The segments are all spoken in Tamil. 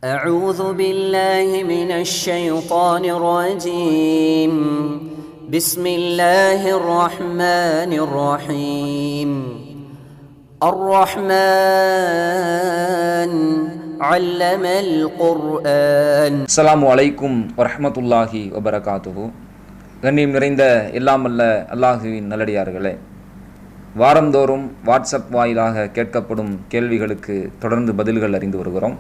أعوذ بالله من الشيطان الرجيم بسم الله الرحمن الرحيم الرحمن علم القرآن. அஸ்ஸலாமு அலைக்கும் வரஹ்மத்துல்லாஹி வபரகாத்துஹு. கண்ணியம் நிறைந்த எல்லாம் அல்ல அல்லாஹுவின் நல்லடியார்களே, வாரந்தோறும் வாட்ஸ்அப் வாயிலாக கேட்கப்படும் கேள்விகளுக்கு தொடர்ந்து பதில்கள் அறிந்து வருகிறோம்.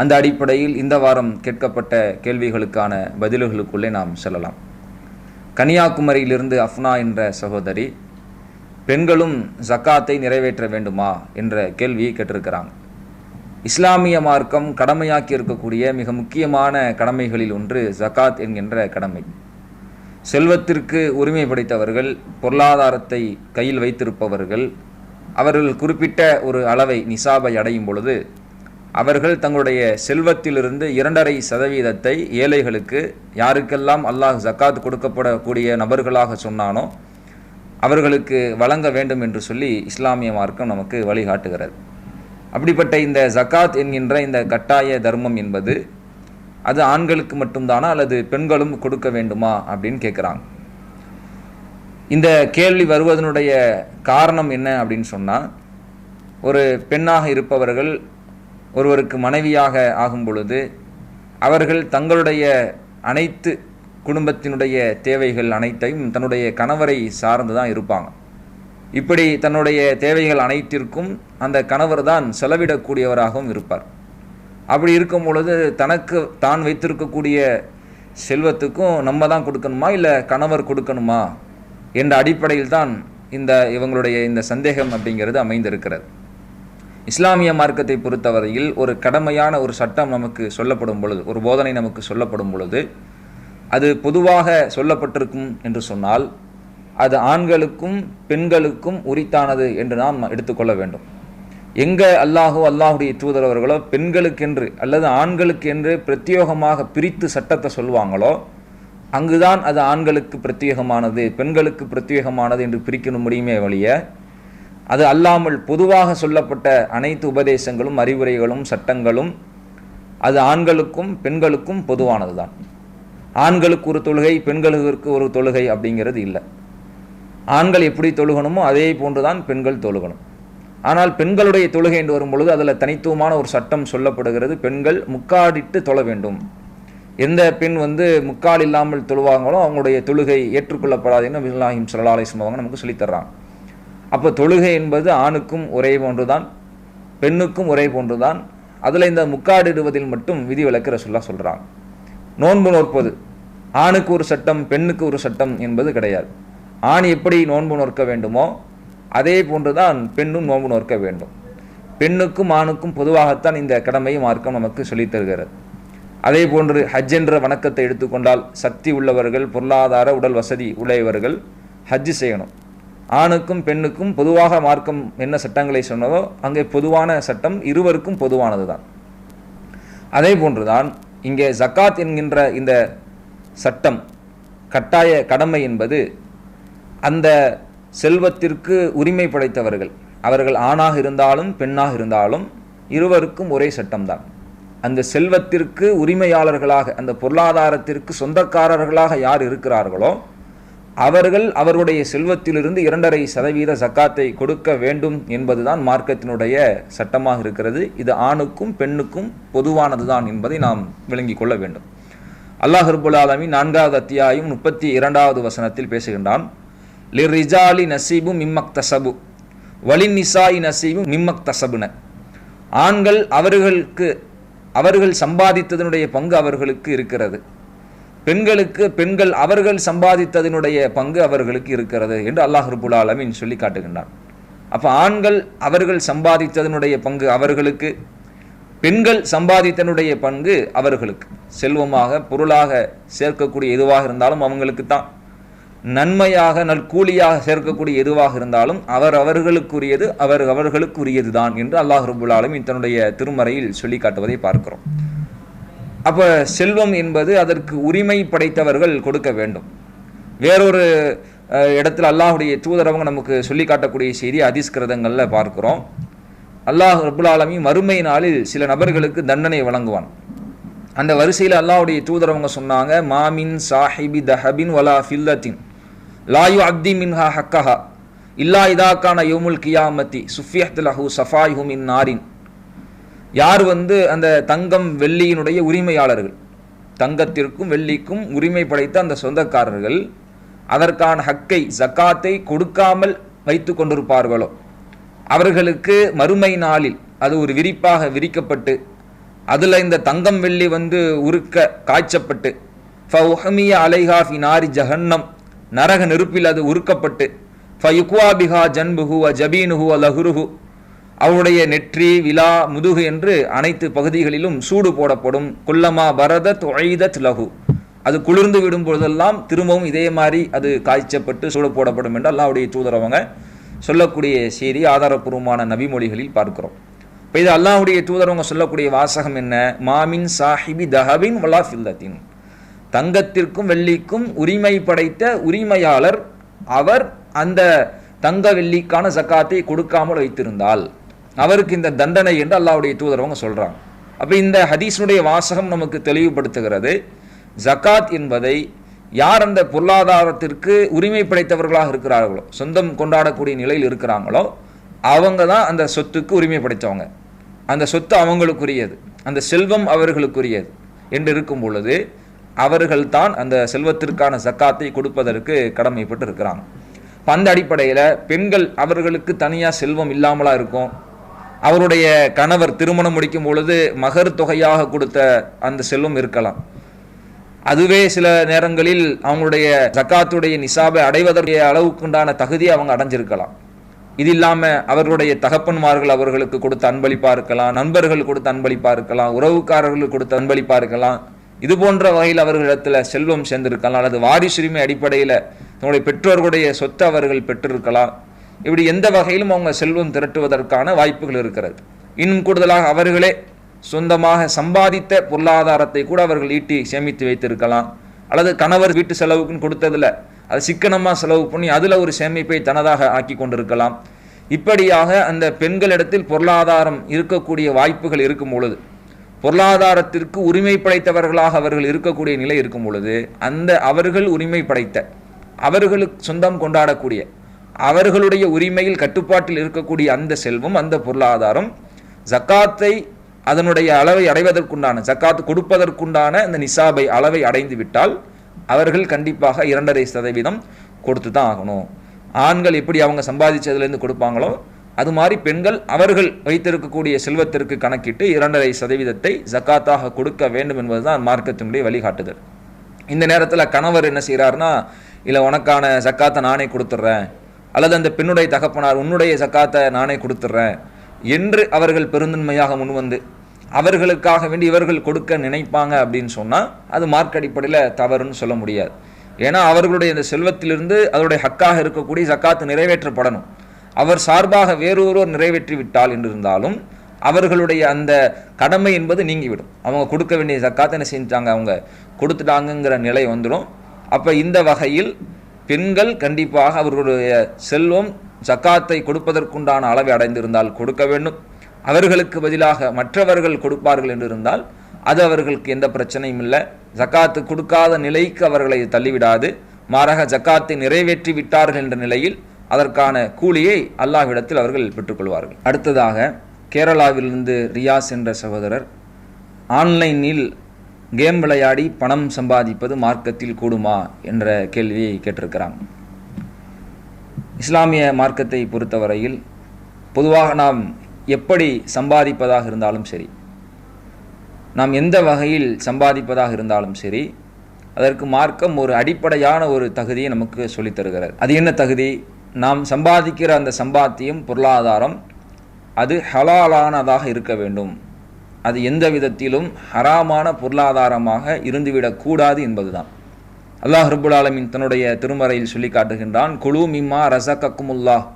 அந்த அடிப்படையில் இந்த வாரம் கேட்கப்பட்ட கேள்விகளுக்கான பதில்களுக்குள்ளே நாம் செல்லலாம். கன்னியாகுமரியிலிருந்து அஃப்னா என்ற சகோதரி, பெண்களும் ஜக்காத்தை நிறைவேற்ற வேண்டுமா என்ற கேள்வியை கேட்டிருக்கிறாங்க. இஸ்லாமிய மார்க்கம் கடமையாக்கி இருக்கக்கூடிய மிக முக்கியமான கடமைகளில் ஒன்று ஜக்காத் என்கின்ற கடமை. செல்வத்திற்கு உரிமை படைத்தவர்கள், பொருளாதாரத்தை கையில் வைத்திருப்பவர்கள், அவர்கள் குறிப்பிட்ட ஒரு அளவை நிசாபை அடையும் பொழுது அவர்கள் தங்களுடைய செல்வத்திலிருந்து 2.5% ஏழைகளுக்கு, யாருக்கெல்லாம் அல்லாஹ் ஜக்காத் கொடுக்கப்படக்கூடிய நபர்களாக சொன்னானோ அவர்களுக்கு வழங்க வேண்டும் என்று சொல்லி இஸ்லாமிய மார்க்கம் நமக்கு வழிகாட்டுகிறது. அப்படிப்பட்ட இந்த ஜக்காத் என்கின்ற இந்த கட்டாய தர்மம் என்பது அது ஆண்களுக்கு மட்டும்தானா அல்லது பெண்களும் கொடுக்க வேண்டுமா அப்படின்னு கேட்குறாங்க. இந்த கேள்வி வருவதனுடைய காரணம் என்ன அப்படின்னு சொன்னால், ஒரு பெண்ணாக இருப்பவர்கள் ஒருவருக்கு மனைவியாக ஆகும் பொழுது அவர்கள் தங்களுடைய அனைத்து குடும்பத்தினுடைய தேவைகள் அனைத்தையும் தன்னுடைய கணவரை சார்ந்து தான் இருப்பாங்க. இப்படி தன்னுடைய தேவைகள் அனைத்திற்கும் அந்த கணவர் தான் செலவிடக்கூடியவராகவும் இருப்பார். அப்படி இருக்கும் பொழுது தனக்கு தான் வைத்திருக்கக்கூடிய செல்வத்துக்கும் நம்ம தான் கொடுக்கணுமா இல்லை கணவர் கொடுக்கணுமா என்ற அடிப்படையில் தான் இவங்களுடைய இந்த சந்தேகம் அப்படிங்கிறது அமைந்திருக்கிறது. இஸ்லாமிய மார்க்கத்தை பொறுத்தவரையில் ஒரு கடமையான ஒரு சட்டம் நமக்கு சொல்லப்படும் பொழுது, ஒரு போதனை நமக்கு சொல்லப்படும் பொழுது அது பொதுவாக சொல்லப்பட்டிருக்கும் என்று சொன்னால் அது ஆண்களுக்கும் பெண்களுக்கும் உரித்தானது என்று நாம் எடுத்துக்கொள்ள வேண்டும். எங்கே அல்லாஹுடைய தூதர் அவர்களோ பெண்களுக்கென்று அல்லது ஆண்களுக்கென்று பிரத்யேகமாக பிரித்து சட்டத்தை சொல்வாங்களோ அங்குதான் அது ஆண்களுக்கு பிரத்யேகமானது பெண்களுக்கு பிரத்யேகமானது என்று பிரிக்கணும் முடியுமே வழிய, அது அல்லாமல் பொதுவாக சொல்லப்பட்ட அனைத்து உபதேசங்களும் அறிவுரைகளும் சட்டங்களும் அது ஆண்களுக்கும் பெண்களுக்கும் பொதுவானது தான். ஆண்களுக்கு ஒரு தொழுகை பெண்களுக்கு ஒரு தொழுகை அப்படிங்கிறது இல்லை. ஆண்கள் எப்படி தொழுகணுமோ அதே போன்றுதான் பெண்கள் தொழுகணும். ஆனால் பெண்களுடைய தொழுகை என்று வரும்பொழுது அதில் தனித்துவமான ஒரு சட்டம் சொல்லப்படுகிறது. பெண்கள் முக்காடிட்டு தொழ வேண்டும். எந்த பெண் முக்கால் இல்லாமல் தொழுவாங்களோ அவங்களுடைய தொழுகை ஏற்றுக்கொள்ளப்படாதுன்னு நபி ஸல்லல்லாஹு அலைஹி வஸல்லம் நமக்கு சொல்லித்தர்றாங்க. அப்போ தொழுகை என்பது ஆணுக்கும் ஒரே போன்றுதான் பெண்ணுக்கும் ஒரே போன்றுதான். அதில் இந்த முக்காடிடுவதில் மட்டும் விதி விலக்கு ரசூலுல்லாஹ் சொல்கிறாங்க. நோன்பு நோற்பது ஆணுக்கு ஒரு சட்டம் பெண்ணுக்கு ஒரு சட்டம் என்பது கிடையாது. ஆண் எப்படி நோன்பு நோற்க வேண்டுமோ அதே போன்றுதான் பெண்ணும் நோன்பு நோற்க வேண்டும். பெண்ணுக்கும் ஆணுக்கும் பொதுவாகத்தான் இந்த கடமையை மார்க்கம் நமக்கு சொல்லித் தருகிறது. அதே போன்று ஹஜ் என்ற வணக்கத்தை எடுத்துக்கொண்டால் சக்தி உள்ளவர்கள், பொருளாதார உடல் வசதி உடையவர்கள் ஹஜ் செய்யணும். ஆணுக்கும் பெண்ணுக்கும் பொதுவாக மார்க்கம் என்ன சட்டங்களை சொன்னதோ அங்கே பொதுவான சட்டம் இருவருக்கும் பொதுவானது தான். அதே போன்றுதான் இங்கே ஜக்காத் என்கின்ற இந்த சட்டம் கட்டாய கடமை என்பது அந்த செல்வத்திற்கு உரிமை படைத்தவர்கள், அவர்கள் ஆணாக இருந்தாலும் பெண்ணாக இருந்தாலும் இருவருக்கும் ஒரே சட்டம்தான். அந்த செல்வத்திற்கு உரிமையாளர்களாக, அந்த பொருளாதாரத்திற்கு சொந்தக்காரர்களாக யார் இருக்கிறார்களோ அவர்கள் அவருடைய செல்வத்திலிருந்து 2.5% ஜக்காத்தை கொடுக்க வேண்டும் என்பதுதான் மார்க்கத்தினுடைய சட்டமாக இருக்கிறது. இது ஆணுக்கும் பெண்ணுக்கும் பொதுவானது தான் என்பதை நாம் விளங்கிக் கொள்ள வேண்டும். அல்லாஹ் ரப்பல் ஆலமீன் 4வது அத்தியாயம் 32வது வசனத்தில் பேசுகின்றான். லிர்ரிஜாலி நஸீபு மிம்மக்தஸபு வலின்னிசாஇ நஸீபு மிம்மக்தஸபுன. ஆண்கள் அவர்கள் சம்பாதித்ததனுடைய பங்கு அவர்களுக்கு இருக்கிறது, பெண்கள் அவர்கள் சம்பாதித்ததனுடைய பங்கு அவர்களுக்கு இருக்கிறது என்று அல்லாஹ் ரப்பல் ஆலமீன் சொல்லி காட்டுகின்றான். அப்போ ஆண்கள் அவர்கள் சம்பாதித்ததனுடைய பங்கு அவர்களுக்கு, பெண்கள் சம்பாதித்தனுடைய பங்கு அவர்களுக்கு. செல்வமாக பொருளாக சேர்க்கக்கூடிய எதுவாக இருந்தாலும் அவங்களுக்கு தான், நன்மையாக நற்கூலியாக சேர்க்கக்கூடிய எதுவாக இருந்தாலும் அவர்களுக்குரியது அவர்களுக்குரியது தான் என்று அல்லாஹ் ரப்பல் ஆலமீன் தன்னுடைய திருமறையில் சொல்லி காட்டுவதை பார்க்கிறோம். அப்போ செல்வம் என்பது அதற்கு உரிமை படைத்தவர்கள் கொடுக்க வேண்டும். வேறொரு இடத்துல அல்லாஹுடைய தூதரவங்க நமக்கு சொல்லி காட்டக்கூடிய செய்தி ஹதீஸ் கிரந்தங்களில் பார்க்கிறோம். அல்லாஹ் ரப்புல் ஆலமீன் மறுமை நாளில் சில நபர்களுக்கு தண்டனை வழங்குவான். அந்த வரிசையில் அல்லாஹ்வுடைய தூதர் அவங்க சொன்னாங்க, மாமின் சாஹிபி தஹபின் வலா ஃபில்லத்தின் லாயு அப்தி மின்ஹா ஹக்கஹா இல்லா இதாக்கான யௌமுல் கியாமத்தி சுஃபியத் லஹு சஃபாய்ஹு மின் நாரின். யார் அந்த தங்கம் வெள்ளியினுடைய உரிமையாளர்கள், தங்கத்திற்கும் வெள்ளிக்கும் உரிமை படைத்த அந்த சொந்தக்காரர்கள் அதற்கான ஹக்கை ஜக்காத்தை கொடுக்காமல் வைத்து கொண்டிருப்பார்களோ அவர்களுக்கு மறுமை நாளில் அது ஒரு விரிப்பாக விரிக்கப்பட்டு அதில் இந்த தங்கம் வெள்ளி உருக்க காய்ச்சப்பட்டு ஃபஉஹ்மிய அலைஹா ஃபி நாரி ஜஹன்னம் நரக நெருப்பில் அது உருக்கப்பட்டு ஃபயுக்வா பிஹா ஜன்புஹு வ ஜபீனுஹு வ லஹுருஹு அவருடைய நெற்றி விலா முதுகு என்று அனைத்து பகுதிகளிலும் சூடு போடப்படும். குல்லமா பரதத் உஐதத் லஹு அது குளிர்ந்து விடும் பொழுதெல்லாம் திரும்பவும் இதே மாதிரி அது காய்ச்சப்பட்டு சூடு போடப்படும் என்று அல்லாஹ்வுடைய தூதர் அவங்க சொல்லக்கூடிய செய்தி ஆதாரப்பூர்வமான நபிமொழிகளில் பார்க்கிறோம். இப்போ இது அல்லாஹ்வுடைய தூதர் அவங்க சொல்லக்கூடிய வாசகம் என்ன? மாமின் சாஹிபி தஹபின் வலா ஃபில்லத்தின், தங்கத்திற்கும் வெள்ளிக்கும் உரிமை படைத்த உரிமையாளர் அவர் அந்த தங்க வெள்ளிக்கான ஜக்காத்தை கொடுக்காமல் வைத்திருந்தால் அவருக்கு இந்த தண்டனை என்று அல்லாஹ்வுடைய தூதர் அவங்க சொல்றாங்க. அப்போ இந்த ஹதீஸுடைய வாசகம் நமக்கு தெளிவுபடுத்துகிறது, ஜக்காத் என்பதை யார் அந்த பொருளாதாரத்திற்கு உரிமை படைத்தவர்களாக இருக்கிறார்களோ, சொந்தம் கொண்டாடக்கூடிய நிலையில் இருக்கிறாங்களோ அவங்க தான் அந்த சொத்துக்கு உரிமை படைத்தவங்க. அந்த சொத்து அவங்களுக்குரியது, அந்த செல்வம் அவர்களுக்குரியது என்று இருக்கும் பொழுது அவர்கள் தான் அந்த செல்வத்திற்கான ஜக்காத்தை கொடுப்பதற்கு கடமைப்பட்டு இருக்கிறாங்க. அந்த அடிப்படையில் பெண்கள் அவர்களுக்கு தனியாக செல்வம் இல்லாமலா இருக்கும், அவருடைய கணவர் திருமணம் முடிக்கும் பொழுது மகர் தொகையாக கொடுத்த அந்த செல்வம் இருக்கலாம், அதுவே சில நேரங்களில் அவங்களுடைய ஜக்காத்துடைய நிசாபை அடைவதற்குரிய அளவுக்குண்டான தகுதியை அவங்க அடைஞ்சிருக்கலாம். இது இல்லாமல் அவர்களுடைய தகப்பன்மார்கள் அவர்களுக்கு கொடுத்த அன்பளிப்பாக இருக்கலாம், நண்பர்கள் கொடுத்த அன்பளிப்பாக இருக்கலாம், உறவுக்காரர்களுக்கு கொடுத்த அன்பளிப்பாக இருக்கலாம். இது போன்ற வகையில் அவர்களிடத்தில் செல்வம் சேர்ந்திருக்கலாம், அல்லது வாரிசுரிமை அடிப்படையில் தன்னுடைய பெற்றோர்களுடைய சொத்தை அவர்கள் பெற்றிருக்கலாம். இப்படி எந்த வகையிலும் அவங்க செல்வம் திரட்டுவதற்கான வாய்ப்புகள் இருக்கிறது. இன்னும் கூடுதலாக அவர்களே சொந்தமாக சம்பாதித்த பொருளாதாரத்தை கூட அவர்கள் ஈட்டி சேமித்து வைத்திருக்கலாம், அல்லது கணவர் வீட்டு செலவுக்குன்னு கொடுத்ததில் அது சிக்கனமாக செலவு பண்ணி அதில் ஒரு சேமிப்பை தனதாக ஆக்கி கொண்டிருக்கலாம். இப்படியாக அந்த பெண்களிடத்தில் பொருளாதாரம் இருக்கக்கூடிய வாய்ப்புகள் இருக்கும் பொழுது, பொருளாதாரத்திற்கு உரிமை படைத்தவர்களாக அவர்கள் இருக்கக்கூடிய நிலை இருக்கும் பொழுது, அந்த அவர்கள் உரிமை படைத்த, அவர்களுக்கு சொந்தம் கொண்டாடக்கூடிய, அவர்களுடைய உரிமையில் கட்டுப்பாட்டில் இருக்கக்கூடிய அந்த செல்வம், அந்த பொருளாதாரம் ஜக்காத்தை அதனுடைய அளவை அடைவதற்குண்டான, ஜக்காத்து கொடுப்பதற்குண்டான இந்த நிசாபை அளவை அடைந்து விட்டால் அவர்கள் கண்டிப்பாக 2.5% கொடுத்து தான் ஆகணும். ஆண்கள் எப்படி அவங்க சம்பாதிச்சதுலேருந்து கொடுப்பாங்களோ அது மாதிரி பெண்கள் அவர்கள் வைத்திருக்கக்கூடிய செல்வத்திற்கு கணக்கிட்டு 2.5% ஜக்காத்தாக கொடுக்க வேண்டும் என்பதுதான் மார்க்கத்தினுடைய வழிகாட்டுதல். இந்த நேரத்தில் கணவர் என்ன செய்கிறாருன்னா, இல்லை உனக்கான ஜக்காத்தை நானே கொடுத்துட்றேன், அல்லது அந்த பெண்ணுடைய தகப்பனார் உன்னுடைய ஜக்காத்தை நானே கொடுத்துட்றேன் என்று அவர்கள் பெருந்தன்மையாக முன்வந்து அவர்களுக்காக வேண்டி இவர்கள் கொடுக்க நினைப்பாங்க அப்படின்னு சொன்னால் அது மார்க்க அடிப்படையில் தவறுன்னு சொல்ல முடியாது. ஏன்னா அவர்களுடைய இந்த செல்வத்திலிருந்து அதனுடைய ஹக்காக இருக்கக்கூடிய ஜக்காத்து நிறைவேற்றப்படணும். அவர் சார்பாக வேறொருவர் நிறைவேற்றி விட்டால் என்று இருந்தாலும் அவர்களுடைய அந்த கடமை என்பது நீங்கிவிடும். அவங்க கொடுக்க வேண்டிய ஜக்காத்தை என்ன செஞ்சாங்க, அவங்க கொடுத்துட்டாங்கங்கிற நிலை வந்துடும். அப்போ இந்த வகையில் பெண்கள் கண்டிப்பாக அவர்களுடைய செல்வம் ஜக்காத்தை கொடுப்பதற்குண்டான அளவை அடைந்திருந்தால் கொடுக்க வேண்டும். அவர்களுக்கு பதிலாக மற்றவர்கள் கொடுப்பார்கள் என்று இருந்தால் அது அவர்களுக்கு எந்த பிரச்சனையும் இல்லை. ஜக்காத்து கொடுக்காத நிலைக்கு அவர்களை தள்ளிவிடாது, மாறாக ஜக்காத்தை நிறைவேற்றி விட்டார்கள் என்ற நிலையில் அதற்கான கூலியை அல்லாஹ்விடத்தில் அவர்கள் பெற்றுக்கொள்வார்கள். அடுத்ததாக கேரளாவிலிருந்து ரியாஸ் என்ற சகோதரர் ஆன்லைனில் கேம் விளையாடி பணம் சம்பாதிப்பது மார்க்கத்தில் கூடுமா என்ற கேள்வியை கேட்டிருக்கிறாங்க. இஸ்லாமிய மார்க்கத்தை பொறுத்தவரையில் பொதுவாக நாம் எப்படி சம்பாதிப்பதாக இருந்தாலும் சரி, நாம் எந்த வகையில் சம்பாதிப்பதாக இருந்தாலும் சரி, அதற்கு மார்க்கம் ஒரு அடிப்படையான ஒரு தகுதியை நமக்கு சொல்லித் தருகிறது. அது என்ன தகுதி? நாம் சம்பாதிக்கிற அந்த சம்பாத்தியம், பொருளாதாரம் அது ஹலாலானதாக இருக்க வேண்டும். அது எந்த விதத்திலும் ஹராமான பொருளாதாரமாக இருந்துவிடக்கூடாது என்பதுதான். அல்லாஹ் ரப்புல் ஆலமீன் தன்னுடைய திருமறையில் சொல்லி காட்டுகின்றான், குலு மிம்மா ரஸகக்குமுல்லாஹ்